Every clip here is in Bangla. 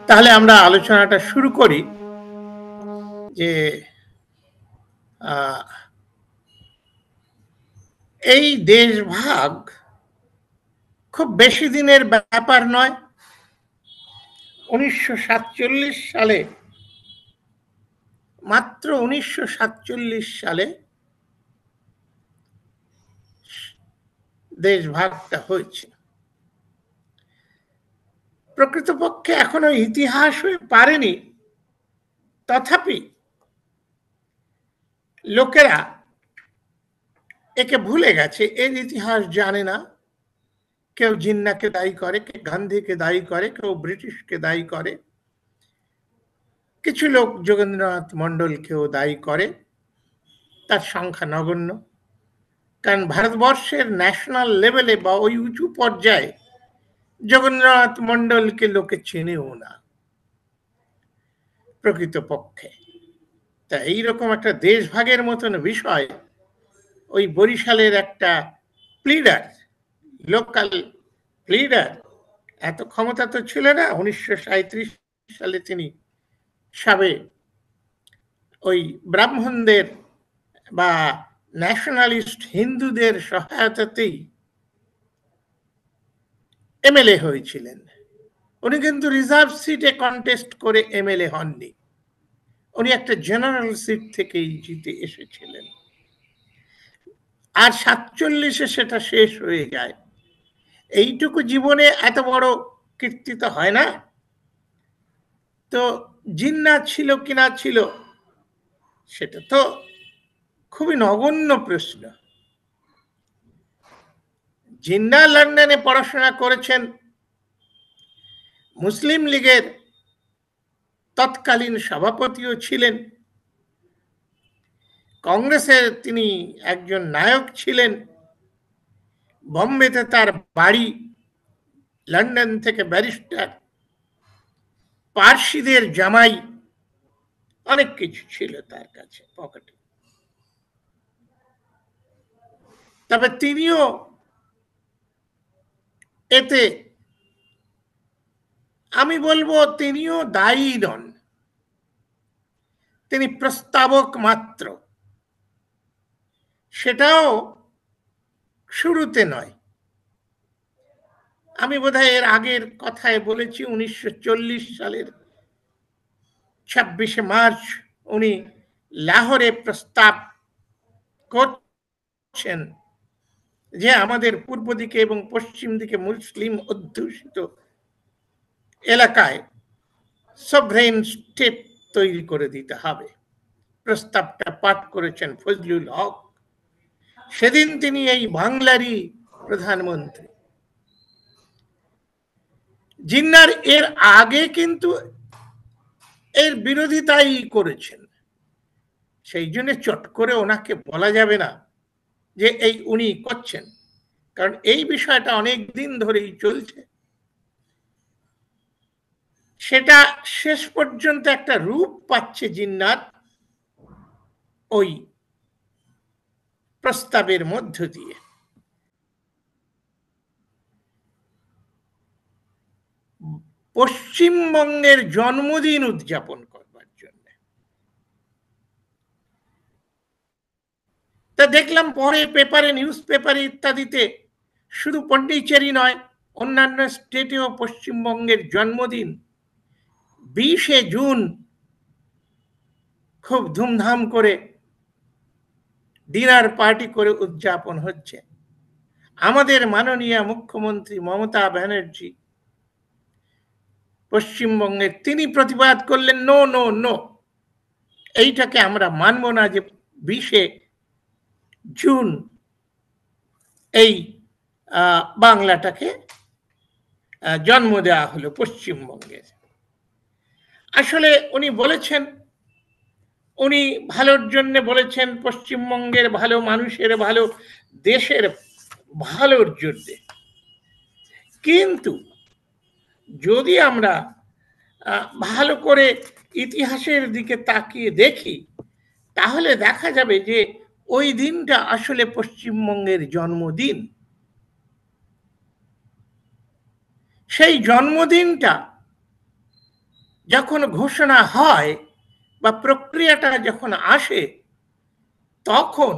তাহলে আমরা আলোচনাটা শুরু করি যে এই দেশভাগ খুব বেশি দিনের ব্যাপার নয়। 1947 সালে, মাত্র 1947 সালে দেশভাগটা হয়েছে। প্রকৃতপক্ষে এখনো ইতিহাস হয়ে পারেনি, তথাপি লোকেরা একে ভুলে গেছে, এর ইতিহাস জানে না। কেউ জিন্নাকে দায়ী করে, কেউ গান্ধীকে দায়ী করে, কেউ ব্রিটিশকে দায়ী করে, কিছু লোক যোগেন্দ্রনাথ মণ্ডলকেও দায়ী করে, তার সংখ্যা নগণ্য। কারণ ভারতবর্ষের ন্যাশনাল লেভেলে বা ওই উঁচু পর্যায়ে যোগেন্দ্রনাথ মণ্ডলকে লোকে চেনেও না প্রকৃতপক্ষে। তা এইরকম একটা দেশভাগের মতন বিষয় ওই বরিশালের একটা প্লিডার, লোকাল প্লিডার, এত ক্ষমতা তো ছিল না। 1937 সালে তিনি সাবে ওই ব্রাহ্মণদের বা ন্যাশনালিস্ট হিন্দুদের সহায়তাতেই এমএলএ হয়েছিলেন। উনি কিন্তু রিজার্ভ সিটে কন্টেস্ট করে এমএলএ হননি, উনি একটা জেনারেল সিট থেকেই জিতে এসেছিলেন। আর 47-এ সেটা শেষ হয়ে যায়। এইটুকু জীবনে এত বড় কীর্তি তো হয় না। তো জিন্না ছিল কিনা ছিল সেটা তো খুবই নগণ্য প্রশ্ন। জিন্না লন্ডনে পড়াশোনা করেছেন, মুসলিম লীগের তৎকালীন সভাপতিও ছিলেন, কংগ্রেসের তিনি একজন নায়ক ছিলেন, বোম্বেতে তার বাড়ি, লন্ডন থেকে ব্যারিস্টার, পার্সিদের জামাই, অনেক কিছু ছিল তার কাছে পকেটে। তবে তিনিও এতে, আমি বলবো তিনিও দায়ী নন, তিনি প্রস্তাবক মাত্র। সেটাও শুরুতে নয়। আমি বোধহয় এর আগের কথায় বলেছি, 1940 সালের 26শে মার্চ উনি লাহোরে প্রস্তাব করছেন যে আমাদের পূর্ব দিকে এবং পশ্চিম দিকে মুসলিম অধ্যুষিত এলাকায় সভরেন স্টেট তৈরি করে দিতে হবে। প্রস্তাবটা পাঠ করেছেন ফজলুল হক। সেদিন তিনি এই বাংলারই প্রধানমন্ত্রী। জিন্নার এর আগে কিন্তু এর বিরোধিতাই করেছেন, সেই জন্য চট করে ওনাকে বলা যাবে না যে এই উনি করছেন, কারণ এই বিষয়টা অনেক দিন ধরেই চলছে। সেটা শেষ পর্যন্ত একটা রূপ পাচ্ছে জিন্নার ওই প্রস্তাবের মধ্য দিয়ে। পশ্চিমবঙ্গের জন্মদিন উদযাপন করবার জন্য। তা দেখলাম পরে পেপারে, নিউজ পেপারে ইত্যাদিতে, শুধু পন্ডিচেরি নয়, অন্যান্য স্টেটেও পশ্চিমবঙ্গের জন্মদিন 20শে জুন খুব ধুমধাম করে ডিনার পার্টি করে উদযাপন হচ্ছে। আমাদের মাননীয় মুখ্যমন্ত্রী মমতা ব্যানার্জি পশ্চিমবঙ্গের, তিনি প্রতিবাদ করলেন, নো নো নো, এইটাকে আমরা মানব না যে 20শে জুন এই বাংলাটাকে জন্ম দেওয়া হলো পশ্চিমবঙ্গের। আসলে উনি বলেছেন, উনি ভালোর জন্য বলেছেন, পশ্চিমবঙ্গের ভালো, মানুষের ভালো, দেশের ভালোর জন্য। কিন্তু যদি আমরা ভালো করে ইতিহাসের দিকে তাকিয়ে দেখি, তাহলে দেখা যাবে যে ওই দিনটা আসলে পশ্চিমবঙ্গের জন্মদিন। সেই জন্মদিনটা যখন ঘোষণা হয় বা প্রক্রিয়াটা যখন আসে, তখন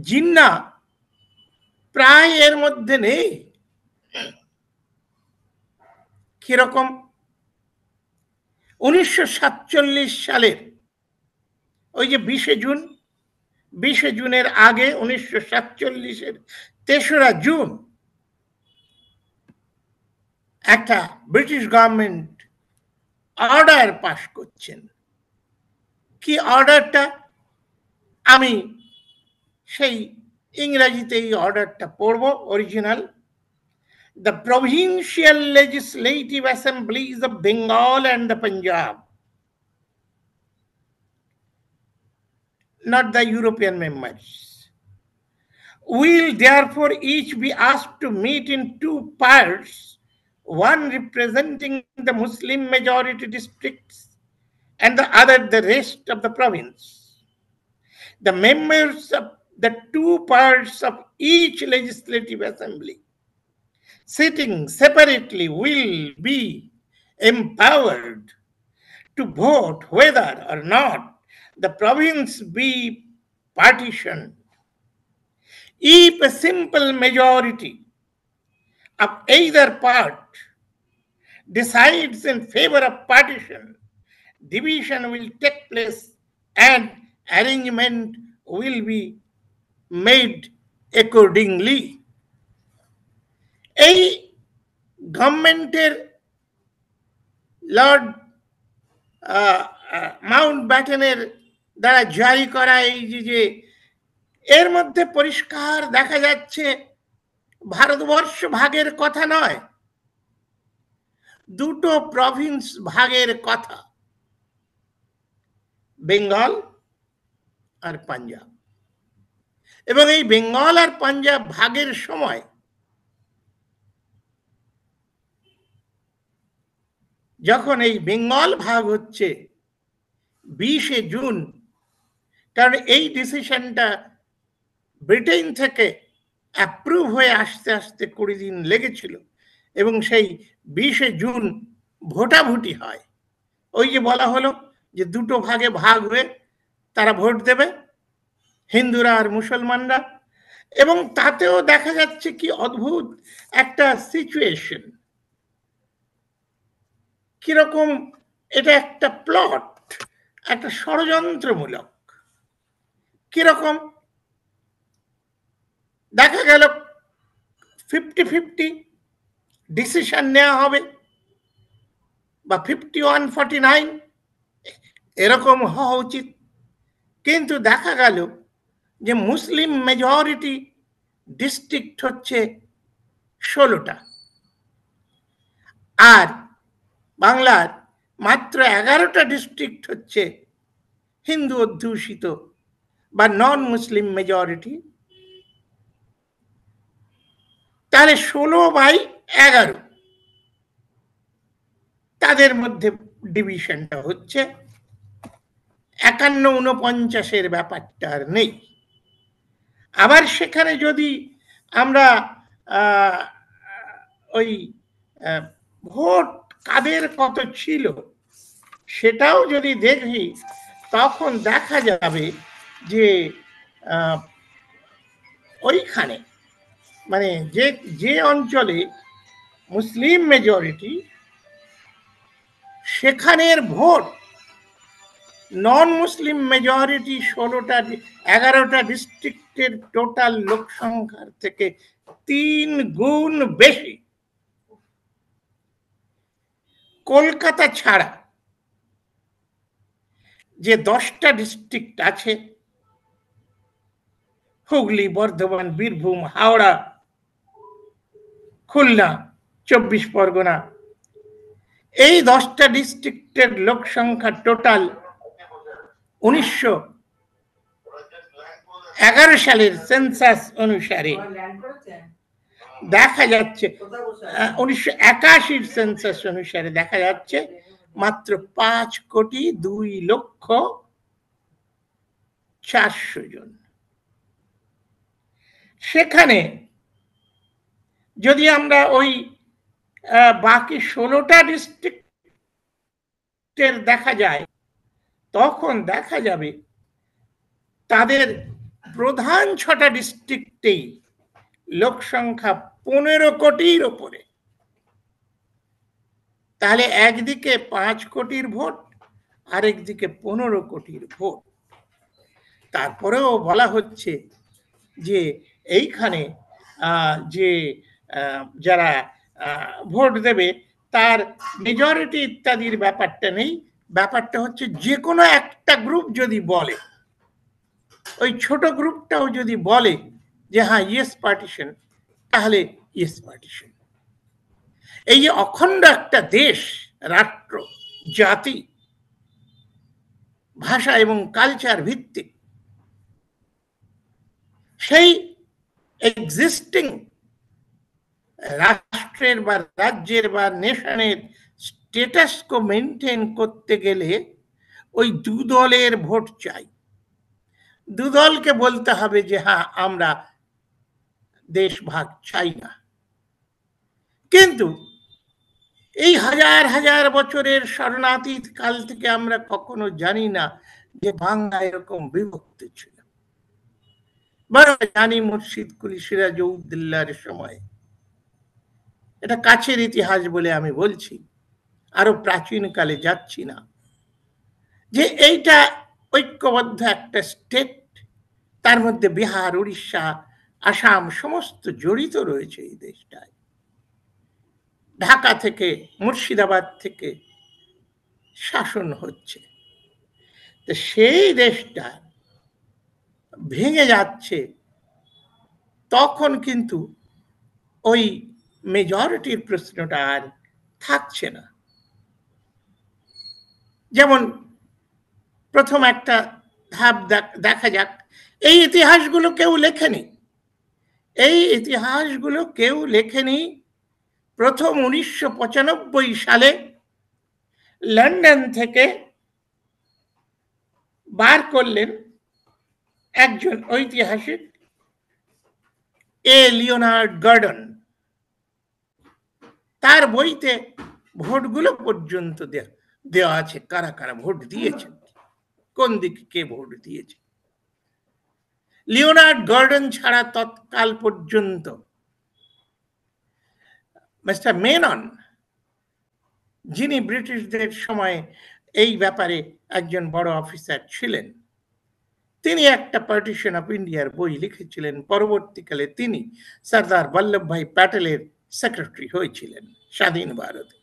জিন্না প্রায় এর মধ্যে নেই। কিরকম? 1947 সালের ওই যে 20শে জুনের আগে 1947-এর 3রা জুন একটা ব্রিটিশ গভর্নমেন্ট অর্ডার পাস করছেন। কি অর্ডারটা? আমি সেই ইংরেজিতে এই অর্ডারটা পড়ব, original. The Provincial Legislative Assemblies of Bengal and the Punjab, not the European members, will therefore each be asked to meet in 2 parts, one representing the Muslim majority districts and the other the rest of the province. The members of the 2 parts of each legislative assembly sitting separately will be empowered to vote whether or not the province be partitioned. If a simple majority of either part decides in favor of partition, division will take place and arrangement will be made accordingly. এই গভর্নমেন্টের লর্ড মাউন্টব্যাটেনের দ্বারা জারি করা এই যে এর মধ্যে পরিষ্কার দেখা যাচ্ছে ভারতবর্ষ ভাগের কথা নয়, 2টো প্রভিন্স ভাগের কথা, বেঙ্গল আর পাঞ্জাব। এবং এই বেঙ্গল আর পাঞ্জাব ভাগের সময় যখন এই বেঙ্গল ভাগ হচ্ছে 20শে জুন, কারণ এই ডিসিশনটা ব্রিটেন থেকে অ্যাপ্রুভ হয়ে আসতে আসতে 20 দিন লেগেছিল, এবং সেই 20শে জুন ভোটাভুটি হয়। ওই যে বলা হলো যে 2টো ভাগে ভাগ হয়ে তারা ভোট দেবে, হিন্দুরা আর মুসলমানরা। এবং তাতেও দেখা যাচ্ছে কি অদ্ভুত একটা সিচুয়েশন, কিরকম এটা একটা প্লট, একটা ষড়যন্ত্রমূলক। কিরকম? দেখা গেল 50-50 ডিসিশন নেওয়া হবে বা 51-49 এরকম হওয়া উচিত, কিন্তু দেখা গেল যে মুসলিম মেজরিটি ডিস্ট্রিক্ট হচ্ছে 16টা, আর বাংলার মাত্র 11টা ডিস্ট্রিক্ট হচ্ছে হিন্দু অধ্যুষিত বা নন মুসলিম মেজরিটি। তাহলে 16/11 তাদের মধ্যে ডিভিশনটা হচ্ছে, 51-49-এর ব্যাপারটা আর নেই। আবার সেখানে যদি আমরা ওই ভোট কাদের কত ছিল সেটাও যদি দেখি, তখন দেখা যাবে যে ওইখানে মানে যে অঞ্চলে মুসলিম মেজরিটি, সেখানের ভোট নন মুসলিম মেজরিটি 11টা ডিস্ট্রিক্টের টোটাল লোক সংখ্যার থেকে 3 গুণ বেশি। কলকাতা ছাড়া যে 10টা ডিস্ট্রিক্ট আছে, হুগলি, বর্ধমান, বীরভূম, হাওড়া, খুলনা, 24 পরগনা, এই 10টা ডিস্ট্রিক্টের লোক সংখ্যা টোটাল 1911 সালের সেন্সাস অনুসারে দেখা যাচ্ছে, 1981 সেন্সাস অনুসারে দেখা যাচ্ছে মাত্র 5,02,400,000 জন। সেখানে যদি আমরা ওই বাকি 16টা ডিস্ট্রিক্টের দেখা যায়, তখন দেখা যাবে তাদের প্রধান 6টা ডিস্ট্রিক্টেই লোক সংখ্যা 15 কোটির ওপরে। তাহলে একদিকে 5 কোটির ভোট, আরেকদিকে 15 কোটির ভোট। তারপরেও বলা হচ্ছে যে এইখানে যে যারা ভোট দেবে তার মেজরিটি ইত্যাদির ব্যাপারটা নেই, ব্যাপারটা হচ্ছে যে কোনো একটা গ্রুপ যদি বলে, ওই ছোট গ্রুপটাও যদি বলে যে হ্যাঁ ইয়েস পার্টিশন, তাহলে ইয়েস পার্টিশন। এই যে অখণ্ড একটা দেশ, রাষ্ট্র, জাতি, ভাষা এবং কালচার ভিত্তিক, সেই এক্সিস্টিং রাষ্ট্রের বা রাজ্যের বা নেশনের স্ট্যাটাসকো মেনটেন করতে গেলে ওই দুদলের ভোট চাই। দুদলকে বলতে হবে যে হ্যাঁ আমরা দেশ ভাগ চাই না। কিন্তু এই হাজার হাজার বছরের শরণাতীত কাল থেকে আমরা কখনো জানি না যে বাংলা এরকম বিভক্ত ছিল। বরং জানি মুর্শিদ কুলি সিরাজউদ্দৌলার সময়, এটা কাছের ইতিহাস বলে আমি বলছি, আরো প্রাচীন কালে যাচ্ছি না, যে এইটা ঐক্যবদ্ধ একটা স্টেট, তার মধ্যে বিহার, উড়িষ্যা, আসাম সমস্ত জড়িত রয়েছে এই দেশটায়। ঢাকা থেকে, মুর্শিদাবাদ থেকে শাসন হচ্ছে। তো সেই দেশটা ভেঙে যাচ্ছে, তখন কিন্তু ওই মেজরিটির প্রশ্নটা আর থাকছে না। যেমন প্রথম একটা ধাপ দেখা যাক, এই ইতিহাসগুলো কেউ লেখেনি, এই ইতিহাসগুলো কেউ লেখেনি। প্রথম 1995 সালে লন্ডন থেকে বার করলেন একজন ঐতিহাসিক, লিওনার্ড গর্ডন। তার বইতে ভোটগুলো পর্যন্ত দেওয়া আছে, কারা কারা ভোট দিয়েছেন, কোন দিকে কে ভোট দিয়েছে। লিওনার্ড গর্ডন ছাড়া তৎকাল পর্যন্ত মিস্টার মেনন, যিনি ব্রিটিশদের সময় এই ব্যাপারে একজন বড় অফিসার ছিলেন, তিনি একটা পার্টিশন অফ ইন্ডিয়ার বই লিখেছিলেন। পরবর্তীকালে তিনি সরদার বল্লভভাই প্যাটেলের সেক্রেটারি হয়েছিলেন স্বাধীন ভারতে।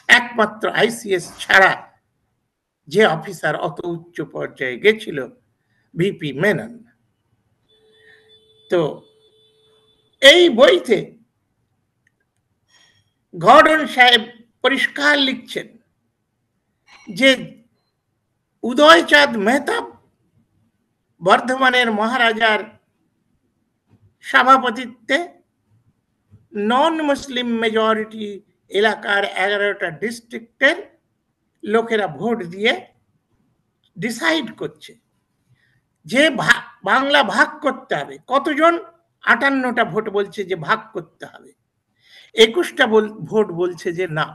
একমাত্র আইসিএস ছাড়া যে অফিসার অত উচ্চ পর্যায়ে গেছিল, ভিপি মেনন। তো এই বইতে গর্ডন সাহেব পরিষ্কার লিখছেন যে উদয়চাঁদ মেহতাব বর্ধমানের মহারাজার সভাপতিত্বে নন মুসলিম মেজরিটি এলাকার 11টা ডিস্ট্রিক্টের লোকেরা ভোট দিয়ে ডিসাইড করছে যে বাংলা ভাগ করতে হবে। কতজন? 58টা ভোট বলছে যে ভাগ করতে হবে, 21টা ভোট বলছে যে না,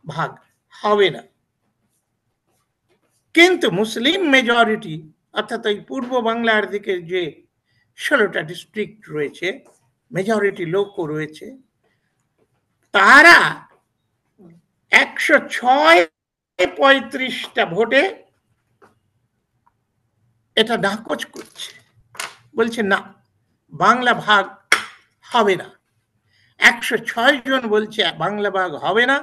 ভাগ হবে না। কিন্তু মুসলিম মেজরিটি, অর্থাৎ ওই পূর্ব বাংলার দিকে যে 16টা ডিস্ট্রিক্ট রয়েছে, মেজরিটি লোকও রয়েছে, তারা 106-35টা ভোটে এটা নাকচ করছে, বলছে না, বাংলা ভাগ হবে না। 106 জন বলছে বাংলা ভাগ হবে না,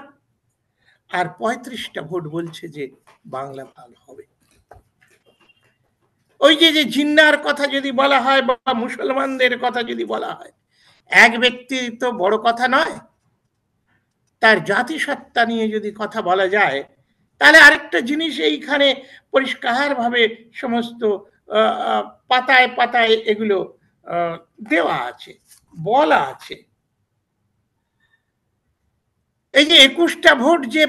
আর 35টা ভোট বলছে যে বাংলা ভাগ হবে। ওই যে জিন্নার কথা যদি বলা হয় বা মুসলমানদের কথা যদি বলা হয়, এক ব্যক্তি তো বড় কথা নয়, তার জাতিসত্তা নিয়ে যদি কথা বলা যায়, তাহলে আরেকটা জিনিস এইখানে পরিষ্কারভাবে সমস্ত পাতায় পাতায় এগুলো দেওয়া আছে, বলা আছে। এই যে 21টা ভোট, যে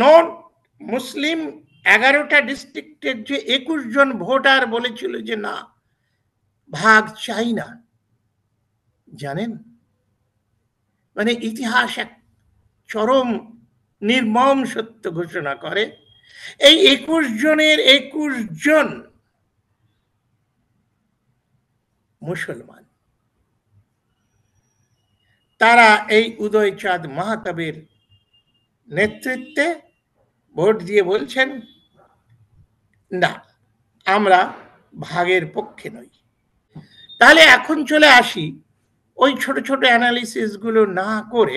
নন মুসলিম 11টা ডিস্ট্রিক্টের যে 21 জন ভোটার বলেছিল যে না, ভাগ চাই না, জানেন, মানে ইতিহাস এক চরম নির্মম সত্য ঘোষণা করে, এই 21 জনের 21 জন মুসলমান। তারা এই উদয়চাঁদ মাহতাবের নেতৃত্বে ভোট দিয়ে বলছেন না, আমরা ভাগের পক্ষে নই। তাহলে এখন চলে আসি ওই ছোট ছোট অ্যানালিসিস গুলো না করে,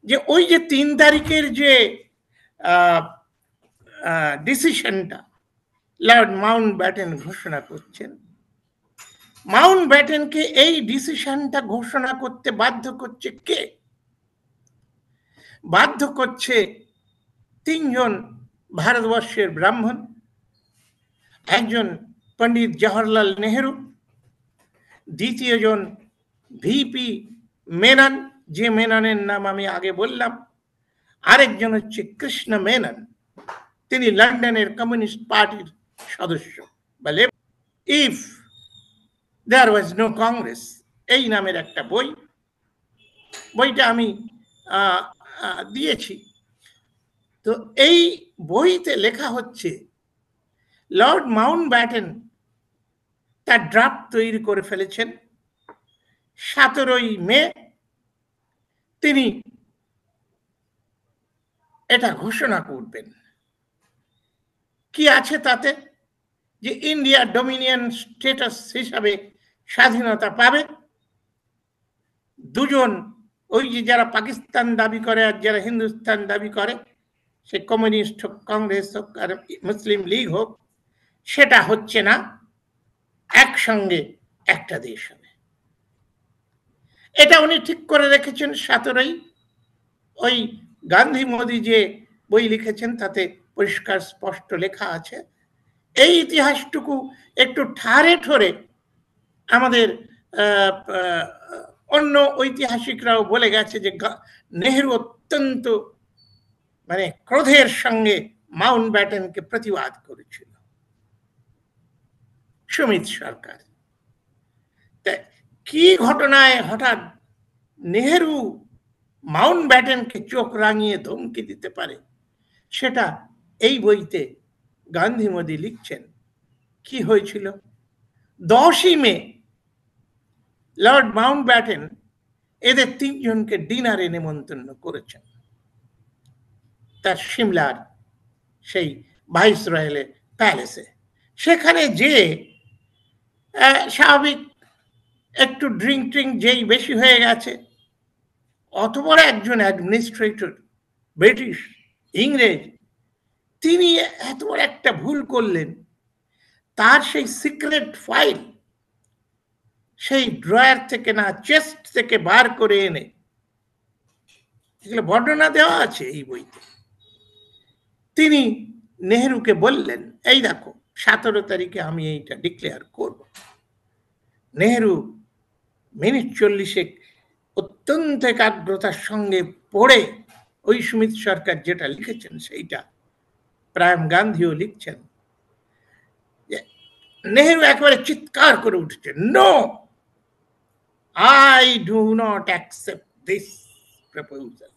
যে ওই যে 3 তারিখের যে ডিসিশনটা লর্ড মাউন্টব্যাটেন ঘোষণা করছেন, মাউন্টব্যাটেনকে এই ডিসিশনটা ঘোষণা করতে বাধ্য করছে কে? বাধ্য করছে 3 জন ভারতবর্ষের ব্রাহ্মণ, একজন পণ্ডিত জওহরলাল নেহেরু, দ্বিতীয় জন ভিপি মেনন, যে মেননের নাম আমি আগে বললাম, আরেকজন হচ্ছে কৃষ্ণ মেনন, তিনি লন্ডনের কমিউনিস্ট পার্টির সদস্য। বলে if there was no Congress, এই নামের একটা বই, বইটা আমি দিয়েছি। তো এই বইতে লেখা হচ্ছে লর্ড মাউন্টব্যাটেন তার ড্রাফট তৈরি করে ফেলেছেন। 17ই মে তিনি এটা ঘোষণা করবেন। কি আছে তাতে? যে ইন্ডিয়া ডোমিনিয়ন স্ট্যাটাস হিসাবে স্বাধীনতা পাবে। দুজন, ওই যে যারা পাকিস্তান দাবি করে আর যারা হিন্দুস্তান দাবি করে, সে কমিউনিস্ট হোক, কংগ্রেস হোক আর মুসলিম লীগ হোক, সেটা হচ্ছে না, একসঙ্গে একটা দেশ হবে। এটা উনি ঠিক করে রেখেছেন 17ই। ওই গান্ধী মোদী যে বই লিখেছেন তাতে পরিষ্কার স্পষ্ট লেখা আছে। এই ইতিহাসটুকু একটু ঠারে ঠরে আমাদের অন্য ঐতিহাসিকরাও বলে গেছে যে নেহেরু অত্যন্ত মানে ক্রোধের সঙ্গে মাউন্টব্যাটেনকে প্রতিবাদ করেছিল, সুমিত সরকার। কি ঘটনায় হঠাৎ নেহেরু মাউন্টব্যাটেনকে চোখ রাঙিয়ে ধমকি দিতে পারে, সেটা এই বইতে গান্ধী মোদী লিখছেন। কি হয়েছিল? 10ই মে লর্ড মাউন্টব্যাটেন এদের 3 জনকে ডিনারে নিমন্ত্রণ করেছেন তার সিমলার সেই ভাইসরয়ের প্যালেসে। সেখানে যে স্বাভাবিক একটু ড্রিঙ্ক যেই বেশি হয়ে গেছে, অত বড় একজন অ্যাডমিনিস্ট্রেটর, ব্রিটিশ, ইংরেজ, তিনি এত বড় একটা ভুল করলেন। তার সেই সিক্রেট ফাইল সেই ড্রয়ার থেকে না, চেস্ট থেকে বার করে এনে, এগুলো বর্ণনা দেওয়া আছে এই বইতে, তিনি নেহেরুকে বললেন, এই দেখো 17 তারিখে আমি এইটা ডিক্লেয়ার করব। নেহেরু মিনিট 40 অত্যন্ত একাগ্রতার সঙ্গে পড়ে ওই সুমিত সরকার যেটা লিখেছেন সেইটা প্রায় গান্ধীও লিখছেন। নেহেরু একেবারে চিৎকার করে উঠেছেন, no, I do not accept this proposal.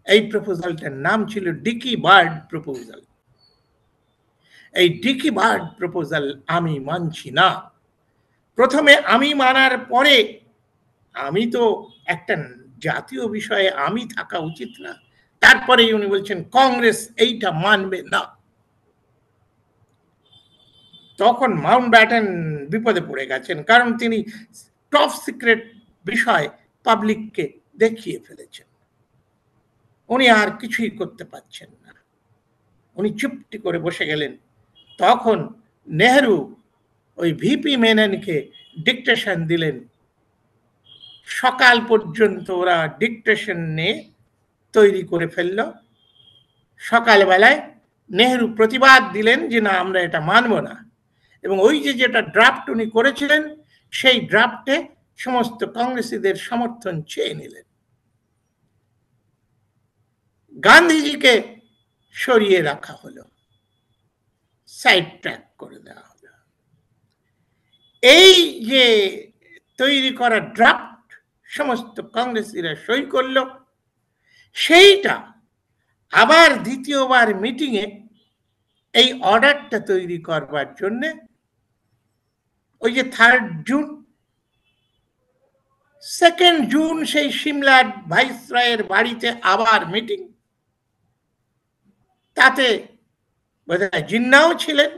এই প্রপোজালটার নাম ছিল ডিকি বার্ড প্রপোজাল। এই ডিকি বার্ড প্রপোজাল আমি মানছি না। প্রথমে আমি মানার পরে, আমি তো একটা জাতীয় বিষয়ে আমি থাকা উচিত না? তারপরে উনি বলছেন কংগ্রেস এইটা মানবে না। তখন মাউন্টব্যাটেন বিপদে পড়ে গেছেন, কারণ তিনি টপ সিক্রেট বিষয় পাবলিককে দেখিয়ে ফেলেছেন। উনি আর কিছুই করতে পারছেন না, উনি চুপটি করে বসে গেলেন। তখন নেহেরু ওই ভিপি মেননকে ডিকটেশন দিলেন। সকাল পর্যন্ত ওরা ডিকটেশন নিয়ে তৈরি করে ফেলল। সকালবেলায় নেহেরু প্রতিবাদ দিলেন যে না, আমরা এটা মানব না, এবং ওই যে যেটা ড্রাফট উনি করেছিলেন সেই ড্রাফটে সমস্ত কংগ্রেসীদের সমর্থন চেয়ে নিলেন। গান্ধীজিকে সরিয়ে রাখা হলো, সাইড ট্র্যাক করে দেওয়া হলো। এই যে তৈরি করা ড্রাফট সমস্ত কংগ্রেসীরা সই করলো, সেইটা আবার দ্বিতীয়বার মিটিংয়ে এই অর্ডারটা তৈরি করবার জন্য ওই যে 3 জুন, 2 জুন সেই সিমলার ভাইসরয়ের বাড়িতে আবার মিটিং। তাতে বোধহয় জিন্নাও ছিলেন।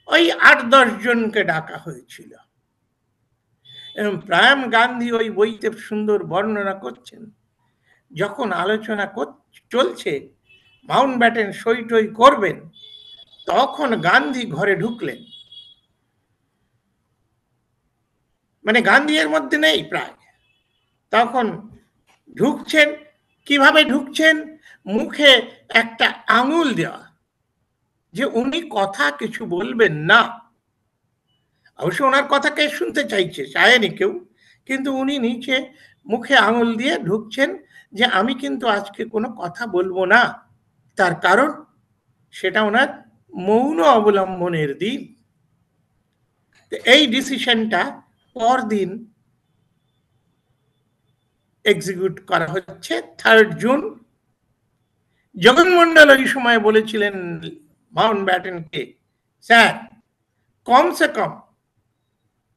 ওই 8-10 জনকে ডাকা হয়েছিল এবং প্রায়াম গান্ধী ওই বইতে সুন্দর বর্ণনা করছেন, যখন আলোচনা চলছে মাউন্টব্যাটেন সই টই করবেন, তখন গান্ধী ঘরে ঢুকলেন। মানে গান্ধী এর মধ্যে নেই প্রায়, তখন ঢুকছেন। কিভাবে ঢুকছেন? মুখে একটা আঙুল দেওয়া, যে উনি কথা কিছু বলবেন না। অবশ্য ওনার কথা কে শুনতে চায়নি কেউ, কিন্তু উনি নিচে মুখে আঙুল দিয়ে ঢুকছেন যে আমি কিন্তু আজকে কোনো কথা বলবো না। তার কারণ সেটা ওনার মৌন অবলম্বনের দিন। এই ডিসিশনটা পরদিন এক্সিকিউট করা হচ্ছে 3 জুন। জগন্মন্ডল ওই সময় বলেছিলেন মাউন্টব্যাটেনকে, স্যার কমসে কম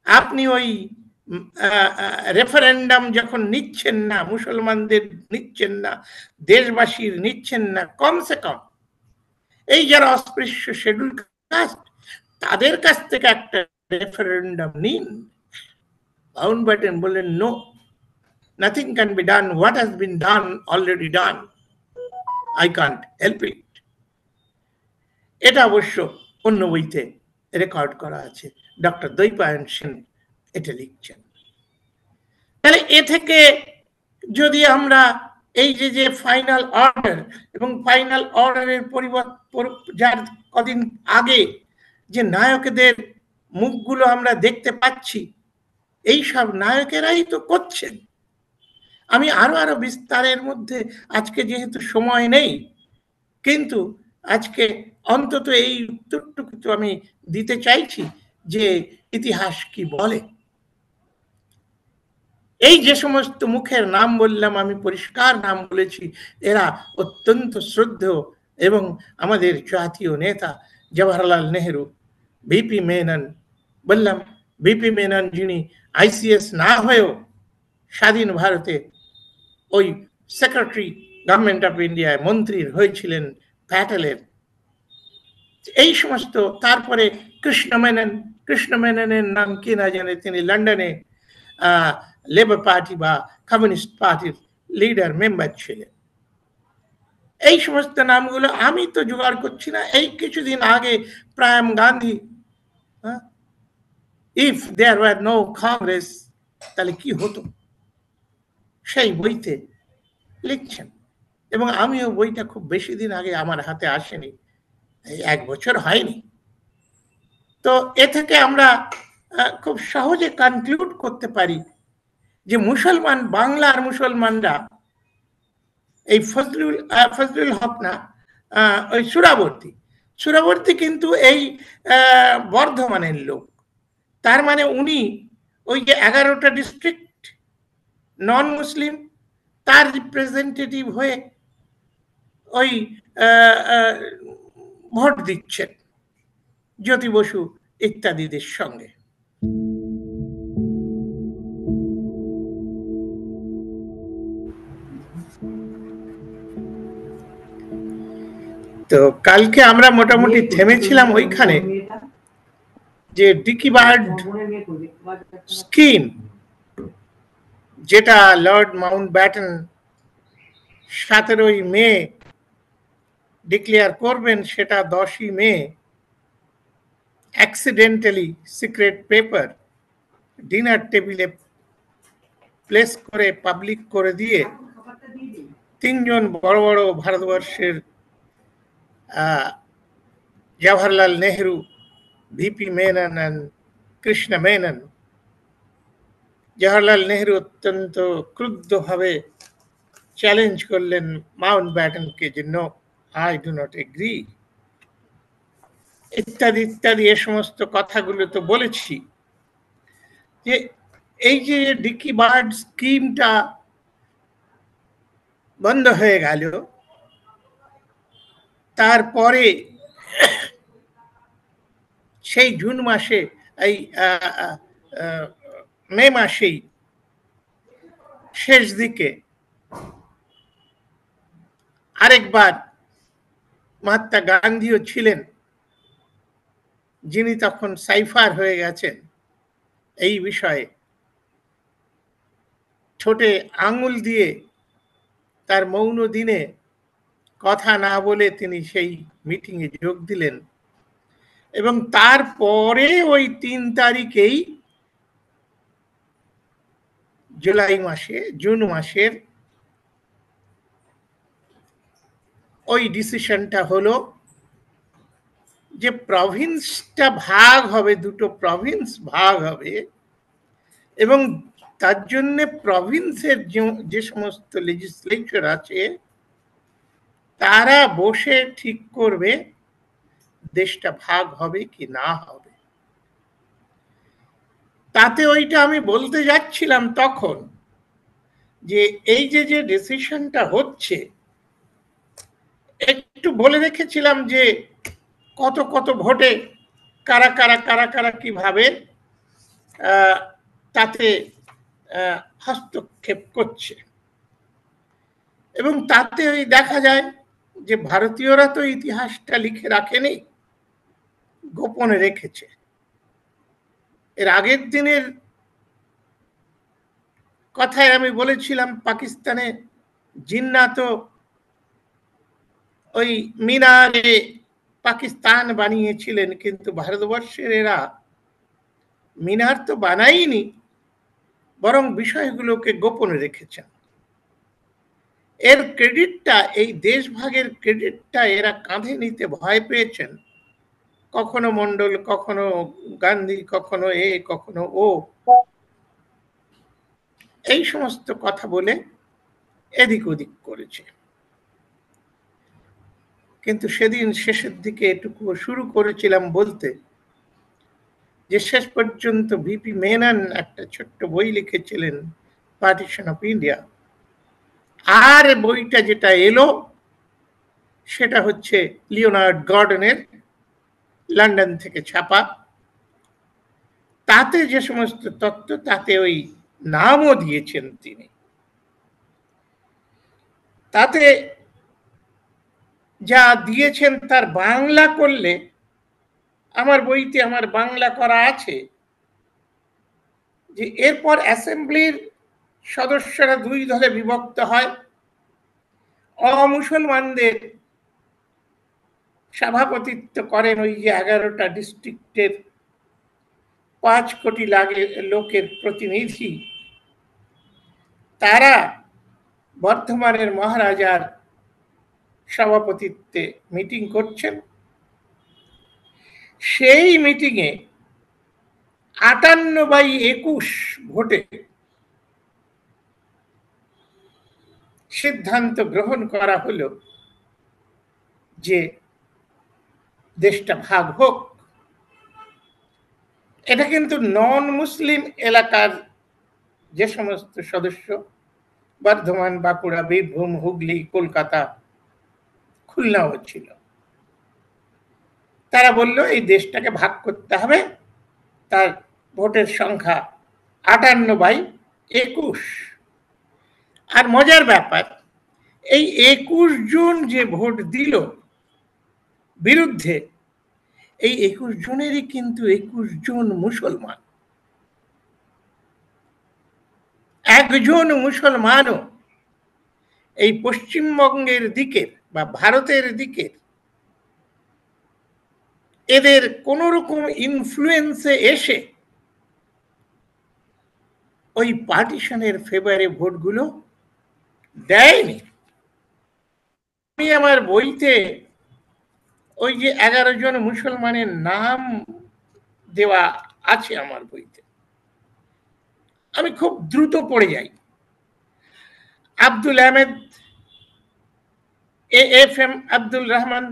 আপনি ওই রেফারেন্ডাম যখন নিচ্ছেন না, মুসলমানদের নিচ্ছেন না, দেশবাসীর নিচ্ছেন না, কমসে কম এই যারা অস্পৃশ্য শিডিউল কাস্ট তাদের কাছ থেকে একটা রেফারেন্ডাম নিন। মাউন্টব্যাটেন বললেন, no, nothing can be done. What has been done already done. I can't help it. এটা অবশ্য অন্য বইতে রেকর্ড করা আছে, ডক্টর দ্বৈপায়ন সেন এটা লিখছেন। তাহলে এ থেকে যদি আমরা এই যে ফাইনাল অর্ডার এবং ফাইনাল অর্ডারের যার কদিন আগে যে নায়কদের মুখগুলো আমরা দেখতে পাচ্ছি, এই সব নায়কেরাই তো করছেন। আমি আরো বিস্তারের মধ্যে আজকে যেহেতু সময় নেই, কিন্তু আজকে অন্তত এই উত্তরটুকু তো আমি দিতে চাইছি যে ইতিহাস কি বলে। এই যে সমস্ত মুখের নাম বললাম, আমি পরিষ্কার নাম বলেছি, এরা অত্যন্ত শ্রদ্ধেয় এবং আমাদের জাতীয় নেতা জওহরলাল নেহেরু, ভিপি মেনন। বললাম ভিপি মেনন যিনি আইসিএস না হয়েও স্বাধীন ভারতে ওই সেক্রেটারি গভর্নমেন্ট অফ ইন্ডিয়ায় মন্ত্রীর হয়েছিলেন প্যাটেলের। এই সমস্ত, তারপরে কৃষ্ণ মেননের নাম কি না জানে, তিনি লন্ডনে লেবার পার্টি বা কমিউনিস্ট পার্টির লিডার মেম্বার ছিলেন। এই সমস্ত নামগুলো আমি তো জোগাড় করছি না, এই কিছুদিন আগে Priyam Gandhi, if there were no Congress তাহলে কি হতো, সেই বইতে লিখছেন। এবং আমিও বইটা খুব বেশি দিন আগে আমার হাতে আসেনি, 1 বছর হয়নি। তো এ থেকে আমরা খুব সহজে কনক্লুড করতে পারি যে মুসলমান, বাংলার মুসলমানরা, এই ফজলুল হক না, ওই সুরাবর্তী কিন্তু এই বর্ধমানের লোক। তার মানে উনি ওই যে 11টা ডিস্ট্রিক্ট নন মুসলিম, তার রিপ্রেজেন্টেটিভ হয়ে ওই ভোট দিচ্ছেন জ্যোতি বসু ইত্যাদিদের সঙ্গে। তো কালকে আমরা মোটামুটি থেমেছিলাম ওইখানে যে ডিকি বার্ড স্কিম, যেটা লর্ড মাউন্টব্যাটেন 17ই মে ডিক্লেয়ার করবেন, সেটা 10ই May accidentally secret paper dinner টেবিলে প্লেস করে পাবলিক করে দিয়ে তিনজন বড় বড় ভারতবর্ষের জওহরলাল নেহরু, ভিপি মেনন and কৃষ্ণ মেনন, জওহরলাল নেহরু অত্যন্ত ক্রুদ্ধভাবে চ্যালেঞ্জ করলেন মাউন্ট ব্যাটেনকে যে no, I do not agree, ইত্যাদি ইত্যাদি। এ সমস্ত কথাগুলো তো বলেছি যে এই যে ডিকি বার্ড স্কিমটা বন্ধ হয়ে গেল, তারপরে সেই জুন মাসে এই মে মাসেই শেষ দিকে আরেকবার মহাত্মা গান্ধীও ছিলেন, যিনি তখন সাইফার হয়ে গেছেন এই বিষয়ে, ঠোঁটে আঙুল দিয়ে তার মৌন দিনে কথা না বলে তিনি সেই মিটিংয়ে যোগ দিলেন এবং তারপরে ওই ৩ তারিখেই জুন মাসের ওই ডিসিশনটা হলো যে প্রভিন্সটা ভাগ হবে, দুটো প্রভিন্স ভাগ হবে এবং তার জন্য প্রভিন্সের যে সমস্ত লেজিসলেচার আছে তারা বসে ঠিক করবে দেশটা ভাগ হবে কি না হবে। তাতে ওইটা আমি বলতে যাচ্ছিলাম তখন যে এই যে যে ডিসিশনটা হচ্ছে, একটু বলে রেখেছিলাম যে কত কত ভোটে কারা কারা কারা কারা কিভাবে তাতে হস্তক্ষেপ করছে এবং তাতে ওই দেখা যায় যে ভারতীয়রা তো ইতিহাসটা লিখে রাখেনি, গোপনে রেখেছে। এর আগের দিনের কথায় আমি বলেছিলাম পাকিস্তানে জিন্না তো ওই মিনারে পাকিস্তান বানিয়েছিলেন, কিন্তু ভারতবর্ষের এরা মিনার তো বানায়নি, বরং বিষয়গুলোকে গোপনে রেখেছেন। এর ক্রেডিটটা, এই দেশভাগের ক্রেডিটটা এরা কাঁধে নিতে ভয় পেয়েছেন। কখনো মন্ডল, কখনো গান্ধী, কখনো এ, কখনো ও, এই সমস্ত কথা বলে এদিক ওদিক করেছে। কিন্তু সেদিন শেষের দিকে এটুকু শুরু করেছিলাম বলতে যে শেষ পর্যন্ত ভিপি মেনন একটা ছোট্ট বই লিখেছিলেন, পার্টিশন অফ ইন্ডিয়া, আর বইটা যেটা এলো সেটা হচ্ছে লিওনার্ড গর্ডনের লন্ডন থেকে ছাপা। তাতে যে সমস্ত তত্ত্ব, তাতে ওই নামও দিয়েছেন তিনি। তাতে যা দিয়েছেন তার বাংলা করলে, আমার বইতে আমার বাংলা করা আছে যে এরপর অ্যাসেম্বলির সদস্যরা 2 দলে বিভক্ত হয়। অমুসলমানদের সভাপতিত্ব করেন ওই যে 11টা ডিস্ট্রিক্টের 5 কোটি লোকের প্রতিনিধি, তারা বর্ধমানের মহারাজার সভাপতিত্বে মিটিং করছেন। সেই মিটিংয়ে 58/21 ভোটে সিদ্ধান্ত গ্রহণ করা হলো যে দেশটা ভাগ হোক। এটা কিন্তু নন মুসলিম এলাকার যে সমস্ত সদস্য, বর্ধমান, বাঁকুড়া, বীরভূম, হুগলি, কলকাতা, খুলনাও ছিল, তারা বলল এই দেশটাকে ভাগ করতে হবে। তার ভোটের সংখ্যা 58/21। আর মজার ব্যাপার, এই 21 জন যে ভোট দিল বিরুদ্ধে, এই 21 জনেরই কিন্তু 21 জন মুসলমান। একজন মুসলমানও এই পশ্চিমবঙ্গের দিকের বা ভারতের দিকের এদের কোন রকম ইনফ্লুয়েন্সে এসে ওই পার্টিশনের ফেভারে ভোটগুলো দেয়নি। আমি আমার বইতে ওই যে 11 জন মুসলমানের নাম দেওয়া আছে আমার বইতে, আমি খুব দ্রুত পড়ে যাই। আব্দুল আহমেদ, AFM আব্দুল রহমান,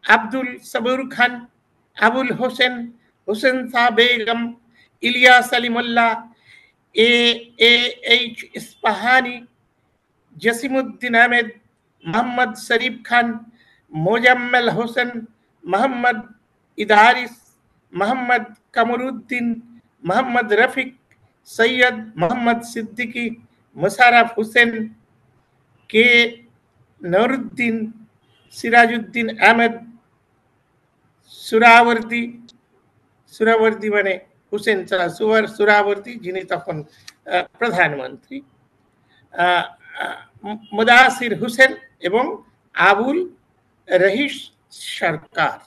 আব্দুল সবুর খান, আবুল হোসেন, হোসেন শাহ বেগম, ইলিয়াস আলী মোল্লা, AH ইস্পাহানি, জসিমউদ্দিন আহমেদ, মোহাম্মদ শরীফ খান, মোজাম্মেল হোসেন, মোহাম্মদ ইদারিস, মোহাম্মদ কামরুদ্দিন, মোহাম্মদ রফিক, সৈয়দ মোহাম্মদ সিদ্দিকী, মুশারফ হোসেন, কে নূরুদ্দিন, সিরাজউদ্দিন আহমেদ, সুরাবর্দী মানে হুসেন সুরাবর্দী, যিনি তখন প্রধানমন্ত্রী, মুদাসির হোসেন এবং আবুল রহিস সরকার।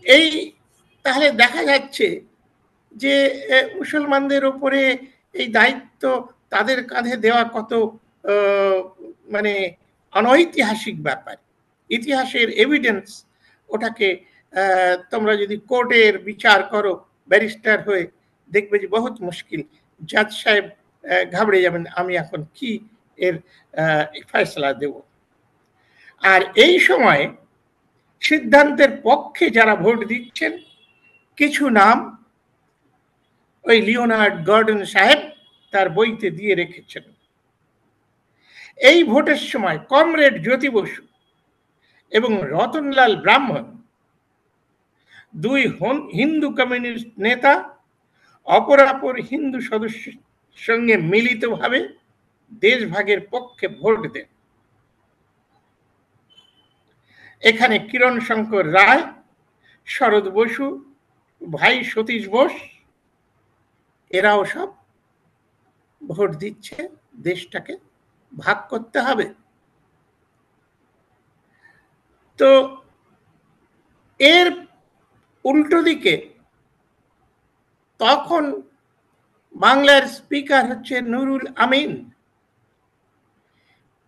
এই তাহলে দেখা যাচ্ছে যে মুসলমানদের উপরে এই দায়িত্ব তাদের কাঁধে দেওয়া কত মানে অনৈতিহাসিক ব্যাপার। ইতিহাসের এভিডেন্স, ওটাকে তোমরা যদি কোর্টের বিচার করো ব্যারিস্টার হয়ে, দেখবে যে বহুত মুশকিল। জাজ সাহেব ঘাবড়ে যাবেন, আমি এখন কি এর ফয়সালা দেব। আর এই সময় সিদ্ধান্তের পক্ষে যারা ভোট দিচ্ছেন, কিছু নাম ওই লিওনার্ড গর্ডন সাহেব তার বইতে দিয়ে রেখেছেন। এই ভোটের সময় কমরেড জ্যোতি বসু এবং রতনলাল ব্রাহ্মণ, দুই হিন্দু কমিউনিস্ট নেতা, অপরাপর হিন্দু সদস্যের সঙ্গে মিলিতভাবে দেশভাগের পক্ষে ভোট দেন। এখানে কিরণ শঙ্কর রায়, শরৎ বসু, ভাই সতীশ বোস, এরাও সব ভোট দিচ্ছে দেশটাকে ভাগ করতে হবে। তো এর উল্টো দিকে তখন বাংলার স্পিকার হচ্ছে নুরুল আমিন।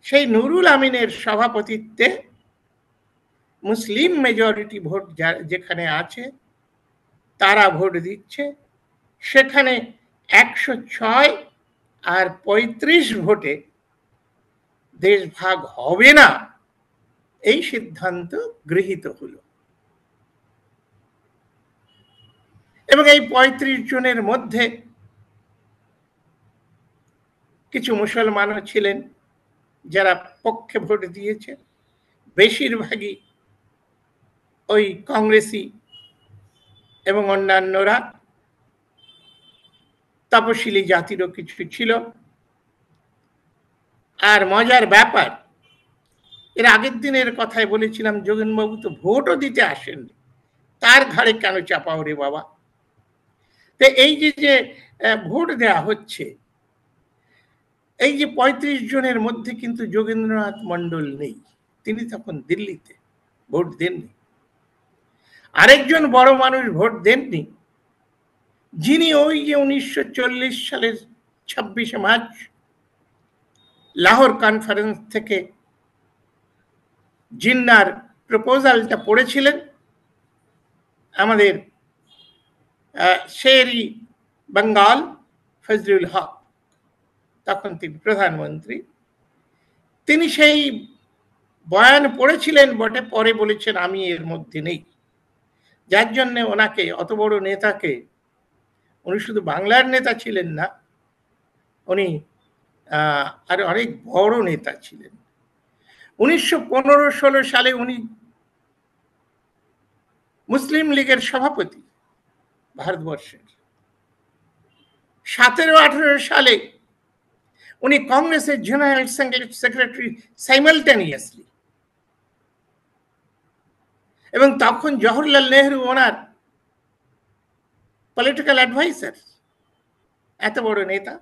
সেই নুরুল আমিনের সভাপতিত্বে মুসলিম মেজরিটি ভোট যেখানে আছে তারা ভোট দিচ্ছে। সেখানে 106 আর 35 ভোটে দেশ ভাগ হবে না, এই সিদ্ধান্ত গৃহীত হলো। এবং এই 35 জনের মধ্যে কিছু মুসলমানও ছিলেন যারা পক্ষে ভোট দিয়েছে, বেশিরভাগই ওই কংগ্রেসি এবং অন্যান্যরা। তপশিলি জাতিরও কিছু ছিল। আর মজার ব্যাপার, এর আগের দিনের কথায় বলেছিলাম যোগেনবাবু তো ভোটও দিতে আসেননি, তার ঘাড়ে কেন চাপাও রে বাবা। তো এই যে ভোট দেয়া হচ্ছে, এই যে 35 জনের মধ্যে কিন্তু যোগেন্দ্রনাথ মন্ডল নেই, তিনি তখন দিল্লিতে, ভোট দেননি। আরেকজন বড় মানুষ ভোট দেননি, যিনি ওই যে 1940 সালের 26শে মার্চ লাহোর কনফারেন্স থেকে জিন্নার প্রপোজালটা পড়েছিলেন, আমাদের শেরি বেঙ্গল ফজলুল হক, তখন তিনি প্রধানমন্ত্রী। তিনি সেই বয়ান পড়েছিলেন বটে, পরে বলেছেন আমি এর মধ্যে নেই। যার জন্য ওনাকে, অত বড় নেতাকে, উনি শুধু বাংলার নেতা ছিলেন না, উনি আর অনেক বড় নেতা ছিলেন। 1915-16 সালে উনি মুসলিম লীগের সভাপতি ভারতবর্ষের। 17-18 সালে উনি কংগ্রেসের জেনারেল সেক্রেটারি সাইমালটেনিয়াসলি। এবং তখন জওহরলাল নেহরু ওনার পলিটিক্যাল অ্যাডভাইজার, এত বড় নেতা।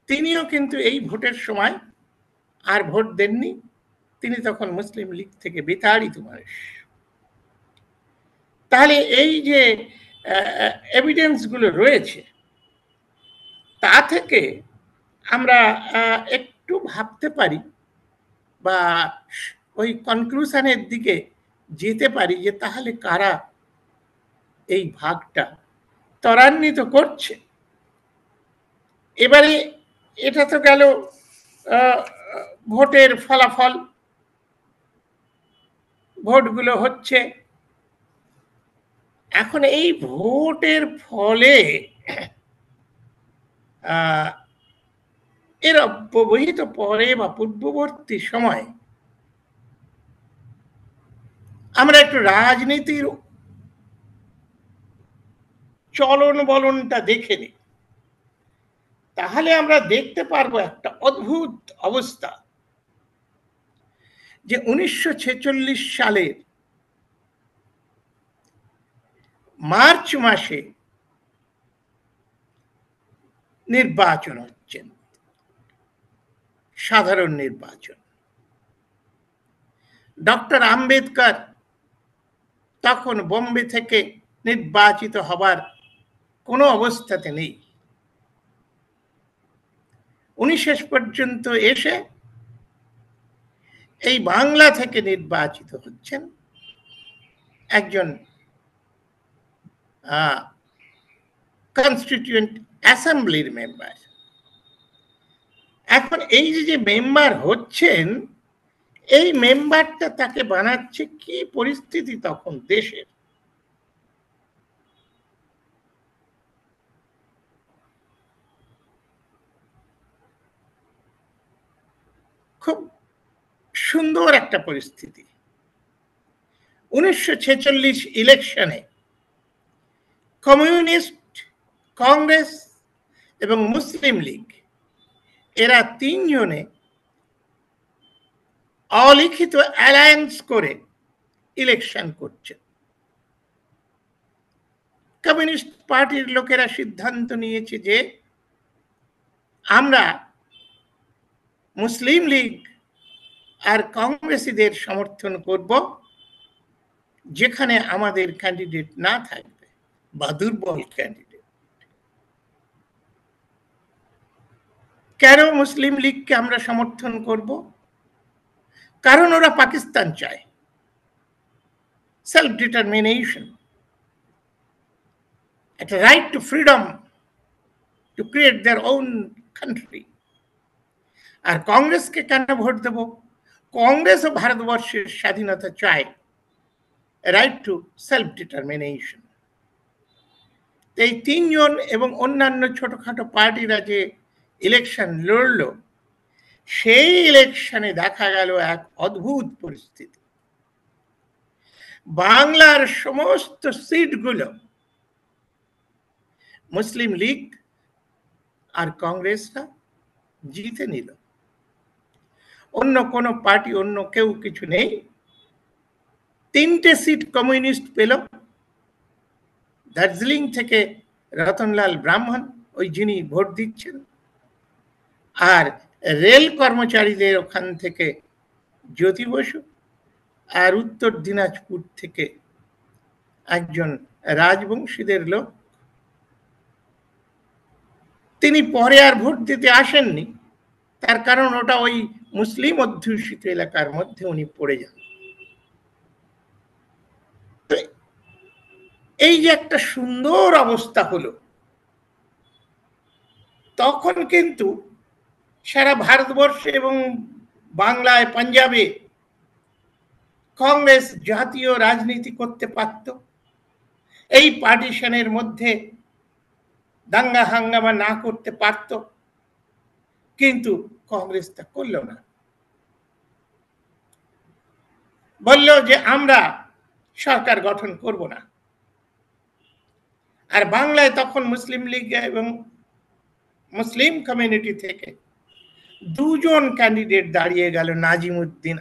তিনিও কিন্তু এই ভোটের সময় আর ভোট দেননি, তিনি তখন মুসলিম লীগ থেকে বিতাড়িত মানুষ। তাহলে এই যে এভিডেন্স গুলো রয়েছে তা থেকে আমরা একটু ভাবতে পারি বা ওই কনক্লুশনের দিকে যেতে পারি যে তাহলে কারা এই ভাগটা ত্বরান্বিত করছে। এবারে এটা তো গেল ভোটের ফলাফল, ভোটগুলো হচ্ছে। এখন এই ভোটের ফলে এর অব্যবহিত পরে বা পূর্ববর্তী সময় আমরা একটু রাজনীতির চলন বলনটা দেখে নিই, তাহলে আমরা দেখতে পারবো একটা অদ্ভুত অবস্থা যে 1946 সালের মার্চ মাসে নির্বাচন হচ্ছেন, সাধারণ নির্বাচন। ডক্টর আম্বেদকর তখন বোম্বে থেকে নির্বাচিত হবার কোনো অবস্থাতে নেই। উনি শেষ পর্যন্ত এসে এই বাংলা থেকে নির্বাচিত হচ্ছেন একজন কনস্টিটিউয়েন্ট অ্যাসেম্বলির মেম্বার। এখন এই যে মেম্বার হচ্ছেন, এই মেম্বারটা তাকে বানাচ্ছে কি পরিস্থিতি তখন দেশের। খুব সুন্দর একটা পরিস্থিতি। 1946 ইলেকশনে কমিউনিস্ট, কংগ্রেস এবং মুসলিম লীগ এরা তিনজনে অলিখিত অ্যালায়েন্স করে ইলেকশন করছে। কমিউনিস্ট পার্টির লোকেরা সিদ্ধান্ত নিয়েছে যে আমরা মুসলিম লীগ আর কংগ্রেসীদের সমর্থন করব যেখানে আমাদের ক্যান্ডিডেট না থাকবে বা দুর্বল ক্যান্ডিডেট। কেন মুসলিম লীগকে আমরা সমর্থন করব? কারণ ওরা পাকিস্তান চায়, সেলফ ডিটারমিনেশন, একটা right to freedom to create their own country. আর কংগ্রেসকে কেন ভোট দেব? কংগ্রেসও ভারতবর্ষের স্বাধীনতা চায়, রাইট টু সেলফ ডিটারমিনেশন। এই তিনজন এবং অন্যান্য ছোটখাটো পার্টিরা যে ইলেকশন লড়ল, সেই ইলেকশনে দেখা গেল এক অদ্ভুত পরিস্থিতি। বাংলার সমস্ত সিটগুলো মুসলিম লীগ আর কংগ্রেসরা জিতে নিল। অন্য কোনো পার্টি, অন্য কেউ কিছু নেই। 3টে সিট কমিউনিস্ট পেল। দার্জিলিং থেকে রতনলাল ব্রাহ্মণ, ওই যিনি ভোট দিচ্ছেন, আর রেল কর্মচারীদের ওখান থেকে জ্যোতি বসু, আর উত্তর দিনাজপুর থেকে একজন রাজবংশীদের লোক। তিনি পরে আর ভোট দিতে আসেননি, তার কারণ ওটা ওই মুসলিম অধ্যুষিত এলাকার মধ্যে উনি পড়ে যান। এই যে একটা সুন্দর অবস্থা হলো, তখন কিন্তু সারা ভারতবর্ষে এবং বাংলায়, পাঞ্জাবে কংগ্রেস জাতীয় রাজনীতি করতে পারত। এই পার্টিশনের মধ্যে দাঙ্গা হাঙ্গামা না করতে পারত, কিন্তু কংগ্রেস তা করল না। বলল যে আমরা সরকার গঠন করব না। আর বাংলায় তখন মুসলিম লীগ এবং মুসলিম কমিউনিটি থেকে দুজন ক্যান্ডিডেট দাঁড়িয়ে গেল, নাজিমুদ্দিন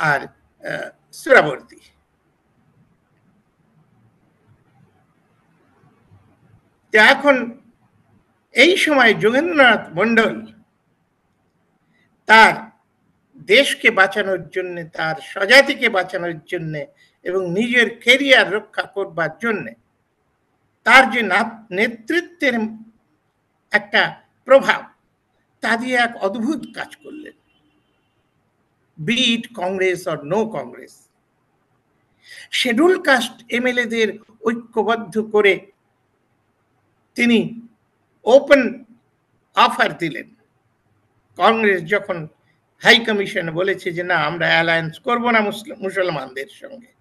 আর সুরাবর্তী। এখন এই সময় যোগেন্দ্রনাথ মন্ডল তার দেশকে বাঁচানোর জন্য, তার স্বজাতিকে বাঁচানোর জন্য এবং নিজের ক্যারিয়ার রক্ষা করবার জন্য তার যে নেতৃত্বের একটা প্রভাব, তা দিয়ে এক অদ্ভুত কাজ করলেন। Be it Congress or no Congress, schedule caste এমএলএদের ঐক্যবদ্ধ করে তিনি ওপেন অফার দিলেন। কংগ্রেস যখন হাই কমিশন বলেছে যে না, আমরা অ্যালায়েন্স করব না মুসলমানদের সঙ্গে,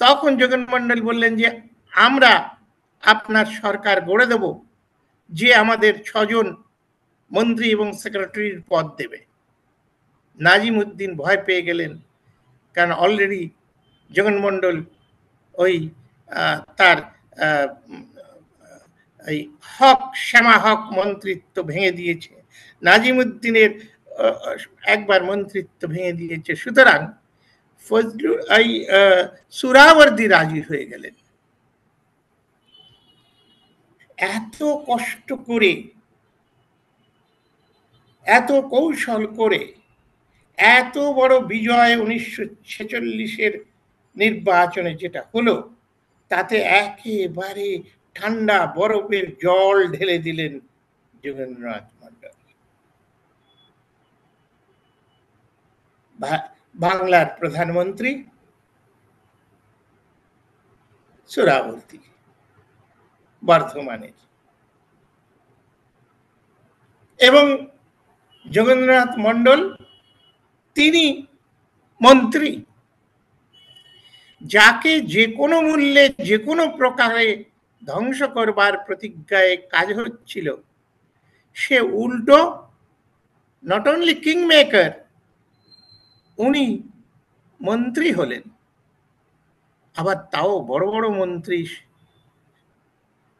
তখন জগনমন্ডল বললেন যে আমরা আপনার সরকার গড়ে দেব, যে আমাদের 6 জন মন্ত্রী এবং সেক্রেটারির পদ দেবে। নাজিমউদ্দিন ভয় পেয়ে গেলেন, কারণ অলরেডি জগনমন্ডল ওই তার এই হক, শ্যামা হক মন্ত্রিত্ব ভেঙে দিয়েছে, নাজিমউদ্দিনের একবার মন্ত্রিত্ব ভেঙে দিয়েছে। সুতরাং সুরাবর্দী রাজি হয়ে গেলেন। এত কষ্ট করে, এত কৌশল করে এত বড় বিজয় 1946-এর নির্বাচনে যেটা হলো, তাতে একেবারে ঠান্ডা বরফের জল ঢেলে দিলেন যোগেন্দ্রনাথ মন্ডল। বাংলার প্রধানমন্ত্রী সুরাবর্দী, বর্ধমানের, এবং যোগেন্দ্রনাথ মন্ডল তিনি মন্ত্রী, যাকে যে কোনো মূল্যে যে কোনো প্রকারে ধ্বংস করবার প্রতিজ্ঞায় কাজ হচ্ছিল, সে উল্টো নট অনলি কিং মেকার, উনি মন্ত্রী হলেন, আবার তাও বড় বড় মন্ত্রী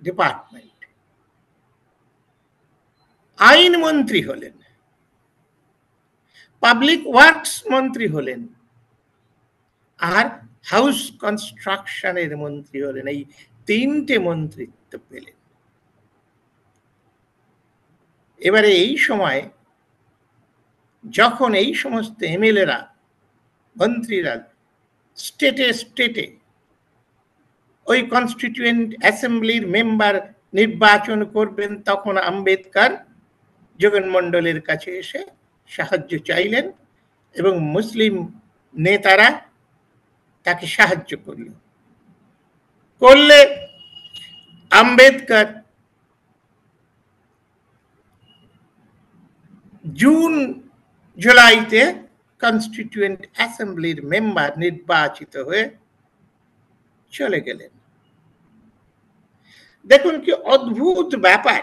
ডিপার্টমেন্ট। আইন মন্ত্রী হলেন, পাবলিক ওয়ার্কস মন্ত্রী হলেন, আর হাউস কনস্ট্রাকশনের মন্ত্রী হলেন। এই 3টে মন্ত্রিত্ব পেলেন। এবারে এই সময় যখন এই সমস্ত এমএলএরা, মন্ত্রীরা স্টেটে স্টেটে ওই কনস্টিটিউয়েন্ট অ্যাসেম্বলির মেম্বার নির্বাচন করবেন, তখন আম্বেদকর জগনমন্ডলের কাছে এসে সাহায্য চাইলেন এবং মুসলিম নেতারা তাকে সাহায্য করলে আম্বেদকর জুন জুলাইতে কনস্টিটিউয়েন্ট অ্যাসেম্বলির মেম্বার নির্বাচিত হয়ে চলে গেলেন। দেখুন কি অদ্ভুত ব্যাপার।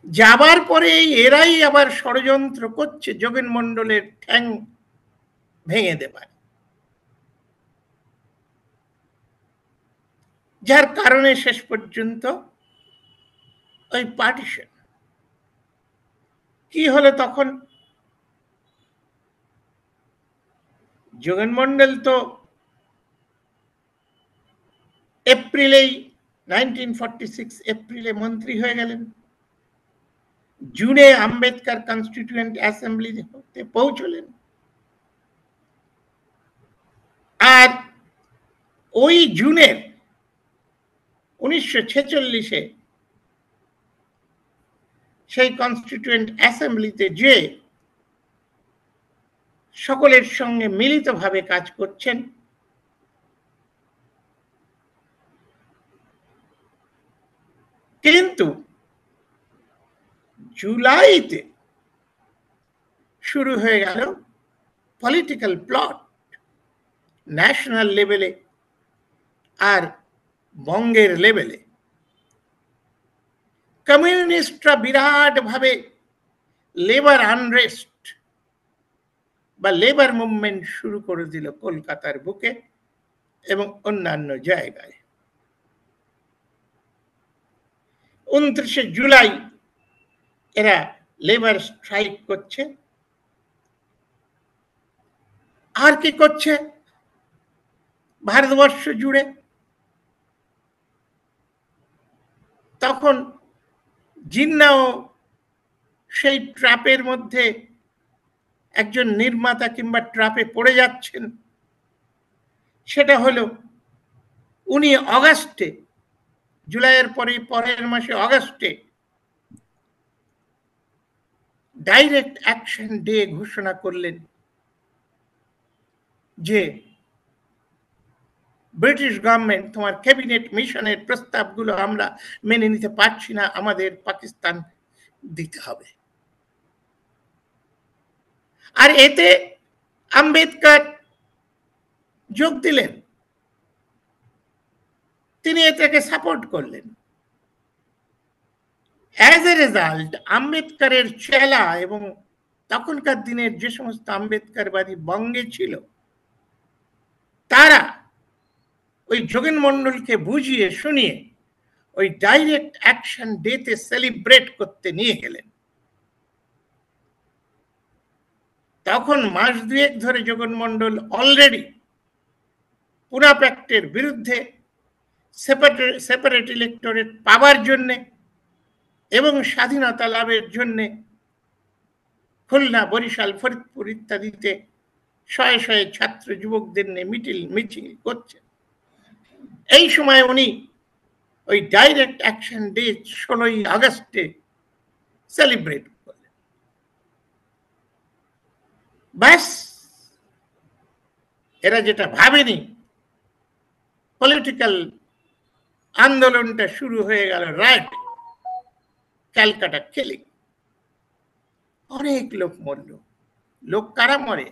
যাবার পরে এরাই আবার ষড়যন্ত্র করছে জগনমন্ডলের ঠ্যাং ভেঙে দেবার, যার কারণে শেষ পর্যন্ত ওই পার্টিশন কি হলো। তখন জগনমন্ডল তো এপ্রিলেই 1946 এপ্রিলে মন্ত্রী হয়ে গেলেন, জুনে আম্বেদকর কনস্টিটিউয়েন্ট অ্যাসেম্বলিতে পৌঁছলেন, আর ওই জুনের 1946-এ সেই কনস্টিটিউয়েন্ট অ্যাসেম্বলিতে যে সকলের সঙ্গে মিলিতভাবে কাজ করছেন, কিন্তু জুলাইতে শুরু হয়ে গেল পলিটিক্যাল প্লট ন্যাশনাল লেভেলে আর বঙ্গের লেভেলে। কমিউনিস্টরা বিরাট ভাবে লেবার আনরেস্ট বা লেবার মুভমেন্ট শুরু করে দিল কলকাতার বুকে এবং অন্যান্য জায়গায়। 29 জুলাই এরা লেবার স্ট্রাইক করছে। আর কি করছে ভারতবর্ষ জুড়ে? তখন জিন্নাও সেই ট্র্যাপের মধ্যে একজন নির্মাতা কিংবা ট্র্যাপে পড়ে যাচ্ছেন, সেটা হলো উনি অগাস্টে, জুলাইয়ের পরের মাসে অগাস্টে ডাইরেক্ট অ্যাকশন ডে ঘোষণা করলেন যে ব্রিটিশ গভর্নমেন্ট তোমার ক্যাবিনেট মিশনের প্রস্তাবগুলো আমরা মেনে নিতে পারছি না, আমাদের পাকিস্তান দিতে হবে। আর এতে আম্বেদকর যোগ দিলেন, তিনি এটাকে সাপোর্ট করলেন। অ্যাজ এ রেজাল্ট আম্বেদকরের চেলা এবং তখনকার দিনের যে সমস্ত আম্বেদকরবাদী বঙ্গে ছিল, তারা ওই যোগেন মন্ডলকে বুঝিয়ে শুনিয়ে ওই ডাইরেক্ট অ্যাকশন ডেতে সেলিব্রেট করতে নিয়ে গেলেন। তখন মাস দুয়েক ধরে যোগেন মন্ডল অলরেডি পুনা প্যাক্টের বিরুদ্ধে সেপারেট ইলেক্টোরেট পাওয়ার জন্যে এবং স্বাধীনতা লাভের জন্যে খুলনা, বরিশাল, ফরিদপুর ইত্যাদিতে শয়ে শয়ে ছাত্র যুবকদের নিয়ে মিছিল করছেন। এই সময় উনি ওই ডাইরেক্ট অ্যাকশন ডে 16ই আগস্টে সেলিব্রেট করলেন। ব্যাস, এরা যেটা ভাবেনি, পলিটিক্যাল আন্দোলনটা শুরু হয়ে গেল রাইট, ক্যালকাটা কিলিং। অনেক লোক মরল। লোক কারা মরে?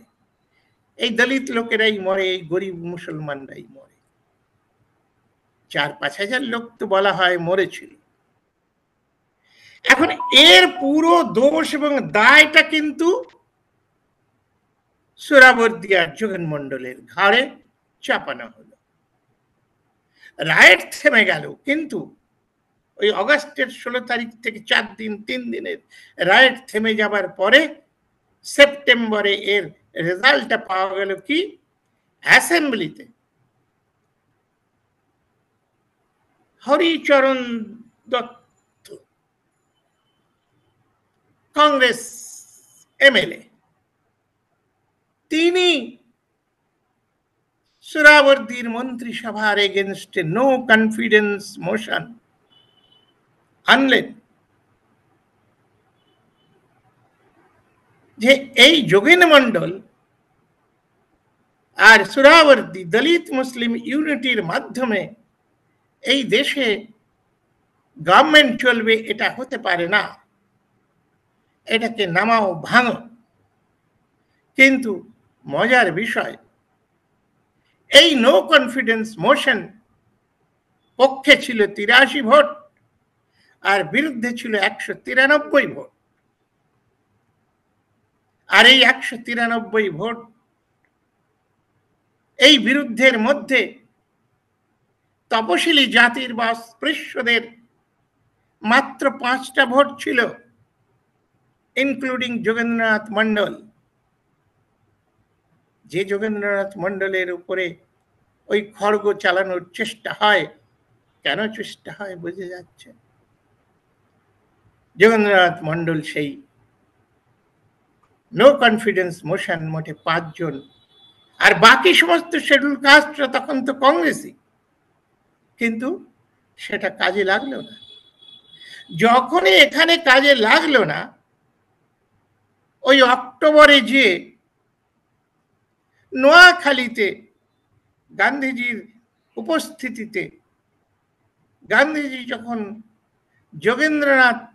এই দলিত লোকেরাই মরে, এই গরিব মুসলমানরাই মরে। 4-5 হাজার লোক তো বলা হয় মরেছিল। এখন এর পুরো দোষ এবং দায়টা কিন্তু সোহরাওয়ার্দী আর যোগেন মন্ডলের ঘাড়ে চাপানো হলো। রাইট থেমে গেল, কিন্তু ওই অগাস্টের 16 তারিখ থেকে 3 দিনের রাইট থেমে যাবার পরে সেপ্টেম্বরে এর রেজাল্টটা পাওয়া গেল কি, অ্যাসেম্বলিতে হরিচরণ দত্ত, কংগ্রেস এমএলএ, তিনি সোহরাওয়ার্দীর মন্ত্রিসভার এগেনস্টে নো কনফিডেন্স মোশন আনলেন যে এই যোগেন মন্ডল আর সোহরাওয়ার্দী দলিত মুসলিম ইউনিটির মাধ্যমে এই দেশে গভর্নমেন্ট চলবে, এটা হতে পারে না, এটাকে নামাও ভাঙো। কিন্তু মজার বিষয়, এই নো কনফিডেন্স মোশন পক্ষে ছিল 83 ভোট আর বিরুদ্ধে ছিল 193 ভোট। আর এই 193 ভোট, এই বিরুদ্ধের মধ্যে তপশিলি জাতির বা স্পৃশ্যদের মাত্র 5টা ভোট ছিল, ইনক্লুডিং যোগেন্দ্রনাথ মন্ডল। যে যোগেন্দ্রনাথ মন্ডলের উপরে ওই খড়গ চালানোর চেষ্টা হয়, কেন চেষ্টা হয় বুঝে যাচ্ছে। যোগেন্দ্রনাথ মন্ডল সেই নো কনফিডেন্স মোশন মোটে 5 জন, আর বাকি সমস্ত শিডিউল কাস্টরা তখন তো কংগ্রেসই, কিন্তু সেটা কাজে লাগলো না। যখনই এখানে কাজে লাগলো না, ওই অক্টোবরে যে নোয়াখালীতে গান্ধীজির উপস্থিতিতে গান্ধীজি যখন যোগেন্দ্রনাথ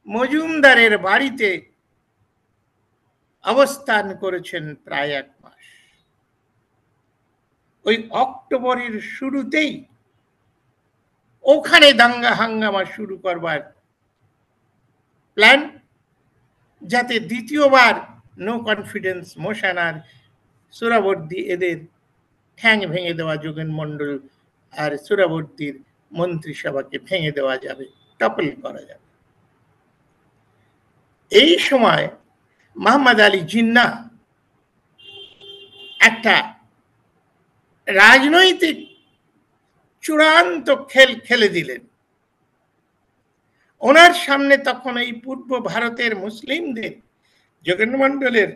মজুমদারের বাড়িতে অবস্থান করেছেন প্রায় 1 মাস, ওই অক্টোবরের শুরুতেই ওখানে দাঙ্গা হাঙ্গামা শুরু করবার প্ল্যান, যাতে দ্বিতীয়বার নো কনফিডেন্স মোশন আর সোহরাওয়ার্দী এদের ঠ্যাং ভেঙে দেওয়া, যোগেন মন্ডল আর সোহরাওয়ার্দীর মন্ত্রিসভাকে ভেঙে দেওয়া যাবে, টপল করা যাবে। এই সময় মোহাম্মদ আলী জিন্নাহ একটা রাজনৈতিক চূড়ান্ত খেল খেলে দিলেন। ওনার সামনে তখন এই পূর্ব ভারতের মুসলিমদের যোগেন্দ্র মন্ডলের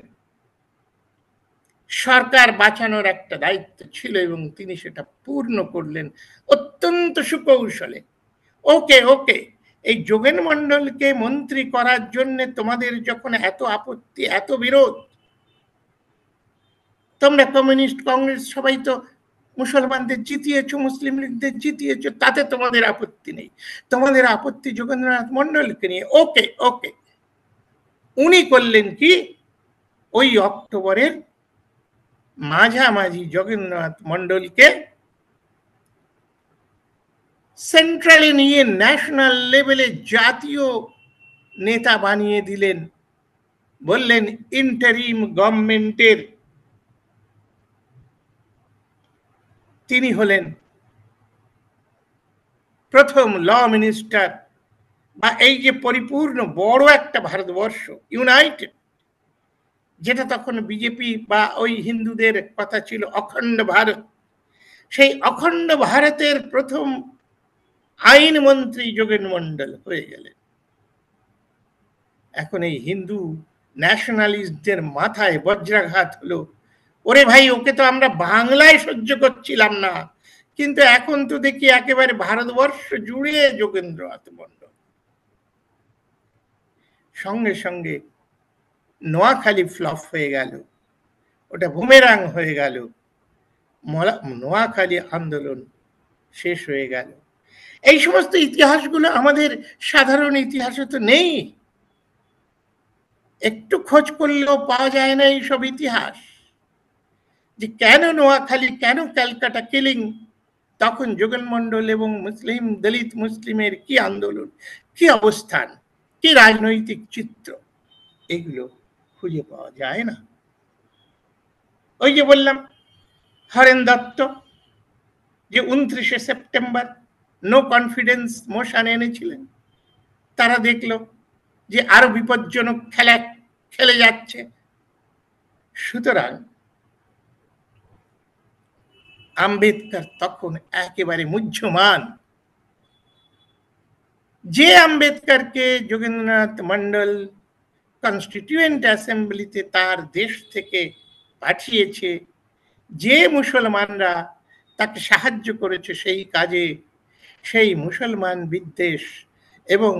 সরকার বাঁচানোর একটা দায়িত্ব ছিল এবং তিনি সেটা পূর্ণ করলেন অত্যন্ত সুকৌশলে। ওকে ওকে, এই যোগেন মন্ডলকে মন্ত্রী করার জন্য তোমাদের যখন এত আপত্তি, এত বিরোধ, তোমরা কমিউনিস্ট, কংগ্রেস সবাই তো মুসলমানদের জিতিয়েছ, মুসলিম লীগদের জিতিয়েছ, তাতে তোমাদের আপত্তি নেই, তোমাদের আপত্তি যোগেন্দ্রনাথ মন্ডলকে নিয়ে। ওকে ওকে, উনি করলেন কি, ওই অক্টোবরের মাঝামাঝি যোগেন্দ্রনাথ মন্ডলকে সেন্ট্রালে নিয়ে ন্যাশনাল লেভেলে জাতীয় নেতা বানিয়ে দিলেন। বললেন ইন্টারিম গভর্নমেন্টের তিনি হলেন প্রথম ল মিনিস্টার, বা এই যে পরিপূর্ণ বড় একটা ভারতবর্ষ ইউনাইটেড, যেটা তখন বিজেপি বা ওই হিন্দুদের কথা ছিল অখণ্ড ভারত, সেই অখণ্ড ভারতের প্রথম আইনমন্ত্রী যোগেন মন্ডল হয়ে গেলেন। এখন এই হিন্দু ন্যাশনালিস্টদের মাথায় বজ্রাঘাত হলো, ওরে ভাই, ওকে তো আমরা বাংলায় সহ্য করছিলাম না, কিন্তু এখন তো দেখি একেবারে ভারতবর্ষ জুড়ে যোগেন্দ্রনাথ মন্ডল। সঙ্গে সঙ্গে নোয়াখালী ফ্লপ হয়ে গেল, ওটা বুমেরাং হয়ে গেল, নোয়াখালী আন্দোলন শেষ হয়ে গেল। এই সমস্ত ইতিহাসগুলো আমাদের সাধারণ ইতিহাসে তো নেই, একটু খোঁজ করলেও পাওয়া যায় না এইসব ইতিহাস, যে কেন নোয়াখালী, কেন ক্যালকাটা কিলিং, তখন যোগেন মন্ডল এবং মুসলিম, দলিত মুসলিমের কি আন্দোলন, কি অবস্থান, কি রাজনৈতিক চিত্র, এগুলো খুঁজে পাওয়া যায় না। ওই যে বললাম হরেন দত্ত যে 29শে সেপ্টেম্বর নো কনফিডেন্স মোশন এনেছিলেন, তারা দেখলো যে আরো বিপজ্জনক খেলা খেলে যাচ্ছে। সুতরাং আম্বেদকর তখন একেবারে মুহ্যমান। যে আম্বেদকরকে যোগেন্দ্রনাথ মন্ডল কনস্টিটিউয়েন্ট অ্যাসেম্বলিতে তার দেশ থেকে পাঠিয়েছে, যে মুসলমানরা তাকে সাহায্য করেছে সেই কাজে, সেই মুসলমান বিদ্বেষ এবং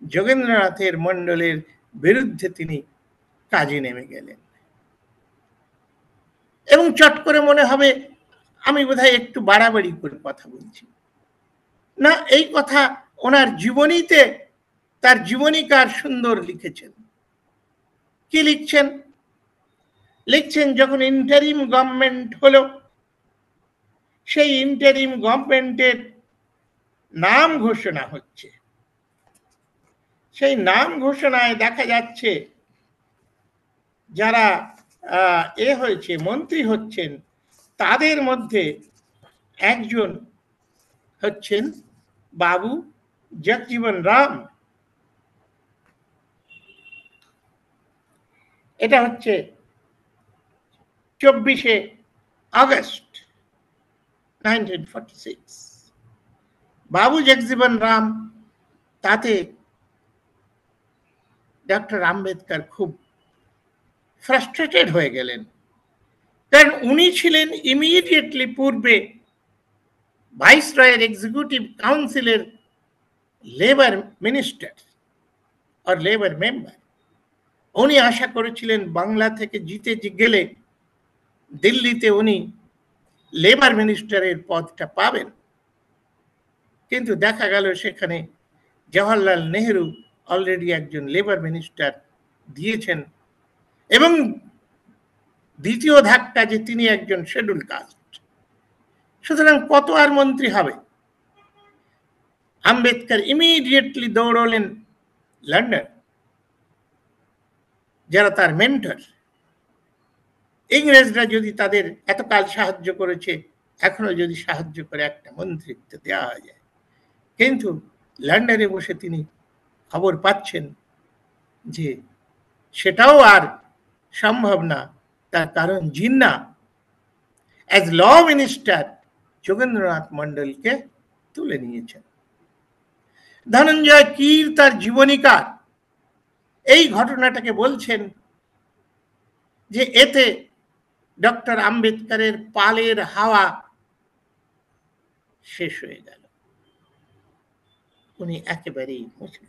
যোগেন্দ্রনাথের মন্ডলের বিরুদ্ধে তিনি কাজে নেমে গেলেন। এবং চট করে মনে হবে আমি বোধহয় একটু বাড়াবাড়ি করে কথা বলছি, না, এই কথা ওনার জীবনীতে, তার জীবনীকার সুন্দর লিখেছেন। কি লিখছেন? লিখছেন যখন ইন্টারিম গভর্নমেন্ট হলো, সেই ইন্টারিম গভর্নমেন্টের নাম ঘোষণা হচ্ছে, সেই নাম ঘোষণায় দেখা যাচ্ছে যারা হয়েছে, মন্ত্রী হচ্ছেন, তাদের মধ্যে একজন হচ্ছেন বাবু জগজীবন রাম। এটা হচ্ছে 24শে আগস্ট 1946। বাবু জগজীবন রাম, তাতে ডক্টর আম্বেদকর খুব ফ্রাস্ট্রেটেড হয়ে গেলেন, কারণ উনি ছিলেন ইমিডিয়েটলি পূর্বে ভাইসরয়ের এক্সিকিউটিভ কাউন্সিলের লেবার মিনিস্টার আর লেবার মেম্বার। উনি আশা করেছিলেন বাংলা থেকে জিতে গেলে দিল্লিতে উনি লেবার মিনিস্টারের পদটা পাবেন, কিন্তু দেখা গেল সেখানে জওহরলাল নেহেরু অলরেডি একজন লেবার মিনিস্টার দিয়েছেন, এবং দ্বিতীয় ধাক্কা যে তিনি একজন শিডিউল কাস্ট, সুতরাং কত আর মন্ত্রী হবে। আম্বেদকর ইমিডিয়েটলি দৌড়লেন লন্ডন, যারা তার মেন্টর, ইংরেজরা যদি তাদের এতকাল সাহায্য করেছে, এখনো যদি সাহায্য করে একটা মন্ত্রিত্ব দেওয়া যায়। কিন্তু লন্ডনে বসে তিনি খবর পাচ্ছেন যে সেটাও আর সম্ভব না, তার কারণ Jinnah as law minister Jogendranath মন্ডলকে তুলে নিয়েছেন। ধনঞ্জয় কীর তার জীবনীকার এই ঘটনাটাকে বলছেন যে এতে ডক্টর আম্বেদকরের পালের হাওয়া শেষ হয়ে গেল, উনি একেবারেই মুছে।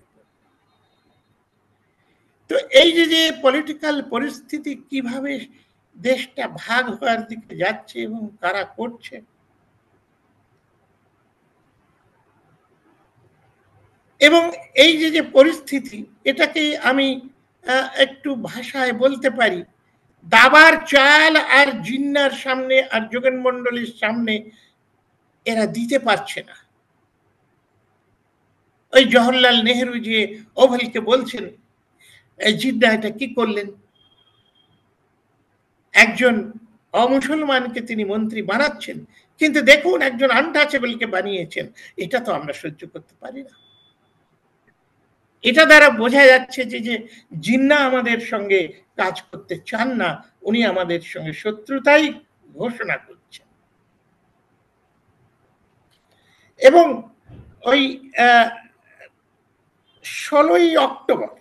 তো এই যে পলিটিক্যাল পরিস্থিতি কিভাবে দেশটা ভাগ হওয়ার দিকে যাচ্ছে এবং কারা করছে, এবং এই যে পরিস্থিতি, এটাকে আমি একটু ভাষায় বলতে পারি, দাবার চাল আর জিন্নার সামনে আর যোগেন মন্ডলের সামনে এরা দিতে পারছে না। ওই জওহরলাল নেহেরু যে ওভালকে বলছেন, জিন্না এটা কি করলেন, একজন অমুসলমানকে তিনি মন্ত্রী বানাচ্ছেন, কিন্তু দেখুন একজন আনটাচেবলকে বানিয়েছেন, এটা তো আমরা সহ্য করতে পারি না। এটা দ্বারা বোঝা যাচ্ছে যে জিন্না আমাদের সঙ্গে কাজ করতে চান না, উনি আমাদের সঙ্গে শত্রুতাই ঘোষণা করছেন। এবং ওই 16ই অক্টোবর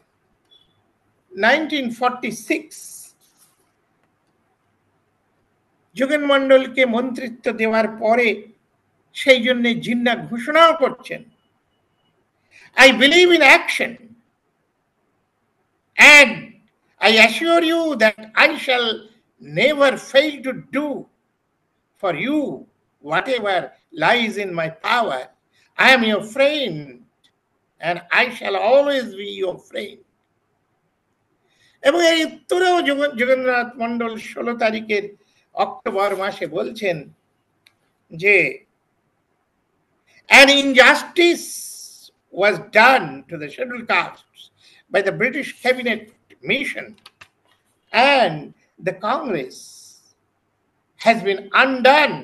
1946 যোগেন মন্ডলকে মন্ত্রিত্ব দেওয়ার পরে সেই জন্য জিন্না ঘোষণাও করছেন, I believe in action and I assure you that I shall never fail to do for you whatever lies in my power. I am your friend and I shall always be your friend. এবং এই উত্তরেও যোগেন্দ্রনাথ মন্ডল 16 তারিখের অক্টোবর মাসে বলছেন যে an injustice was done to the scheduled castes by the British cabinet mission and the Congress has been undone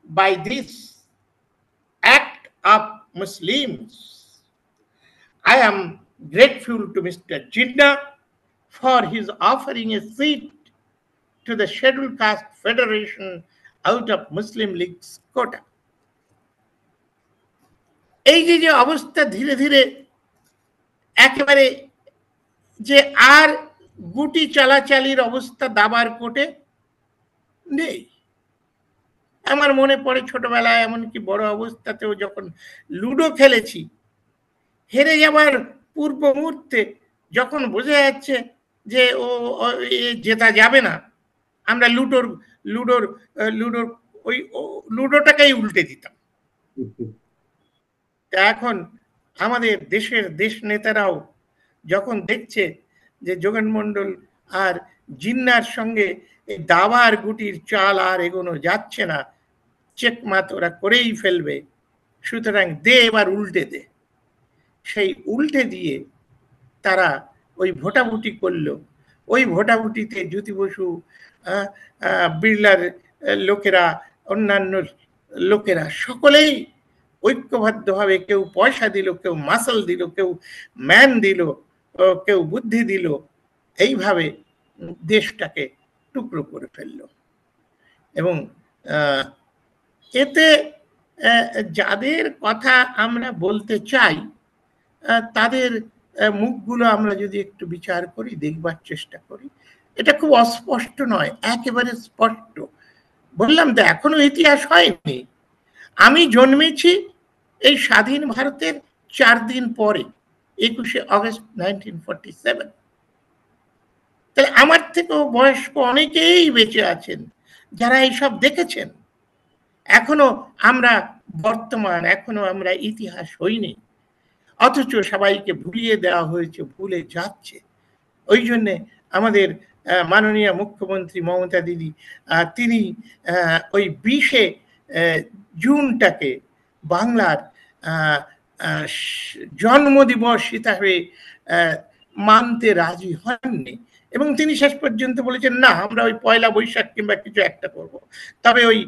by this act of Muslims. I am grateful to Mr. Jinnah for his offering a seat to the Scheduled Caste Federation out of Muslim League's quota. এই যে অবস্থা ধীরে ধীরে একেবারে যে আর গুটি চালাচালির অবস্থা দাবার কোটে নেই। আমার মনে পড়ে ছোটবেলায় এমনকি বড় অবস্থাতেও যখন লুডো খেলেছি, হেরে যাওয়ার পূর্ব মুহূর্তে যখন বোঝা যাচ্ছে যে ও জেতা যাবে না, আমরা লুডোর ওই লুডোটাকেই উল্টে দিতাম। এখন আমাদের দেশ নেতারাও যখন দেখছে যে যোগেন মন্ডল আর জিন্নার সঙ্গে এই দাবার গুটির চাল আর এগোনো যাচ্ছে না, চেকমাত ওরা করেই ফেলবে, সুতরাং দে এবার উল্টে দে। সেই উল্টে দিয়ে তারা ওই ভোটাভুটি করলো। ওই ভোটাভুটিতে জ্যোতি বসু, বিড়লার লোকেরা, অন্যান্য লোকেরা সকলেই ঐক্যবদ্ধভাবে, কেউ পয়সা দিল, কেউ মাসল দিল, কেউ ম্যান দিল, কেউ বুদ্ধি দিল, এইভাবে দেশটাকে টুকরো করে ফেলল। এবং এতে যাদের কথা আমরা বলতে চাই তাদের মুখগুলো আমরা যদি একটু বিচার করি, দেখবার চেষ্টা করি, এটা খুব অস্পষ্ট নয়, একেবারে স্পষ্ট। বললাম তো এখনো ইতিহাস হয়নি। আমি জন্মেছি এই স্বাধীন ভারতের 4 দিন পরে, 21শে অগস্ট 1947। তাহলে আমার থেকেও বয়স্ক অনেকেই বেঁচে আছেন যারা এইসব দেখেছেন। এখনো আমরা বর্তমান, এখনো আমরা ইতিহাস হইনি, অথচ সবাইকে ভুলিয়ে দেওয়া হয়েছে, ভুলে যাচ্ছে। ওই জন্যে আমাদের মাননীয় মুখ্যমন্ত্রী মমতা দিদি, তিনি ওই 20শে জুনটাকে বাংলার জন্মদিবস হিসাবে মানতে রাজি হননি, এবং তিনি শেষ পর্যন্ত বলেছেন না, আমরা ওই 1লা বৈশাখ কিংবা কিছু একটা করব, তবে ওই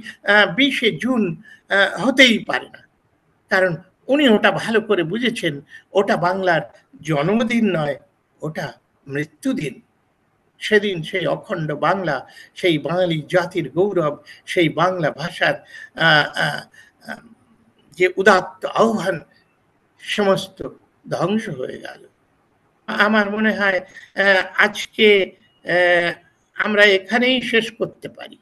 20শে জুন হতেই পারে না। কারণ উনি ওটা ভালো করে বুঝেছেন, ওটা বাংলার জন্মদিন নয়, ওটা মৃত্যুদিন। সেদিন সেই অখণ্ড বাংলা, সেই বাঙালি জাতির গৌরব, সেই বাংলা ভাষার যে উদাত্ত আহ্বান, সমস্ত ধ্বংস হয়ে গেল। আমার মনে হয় আজকে আমরা এখানেই শেষ করতে পারি।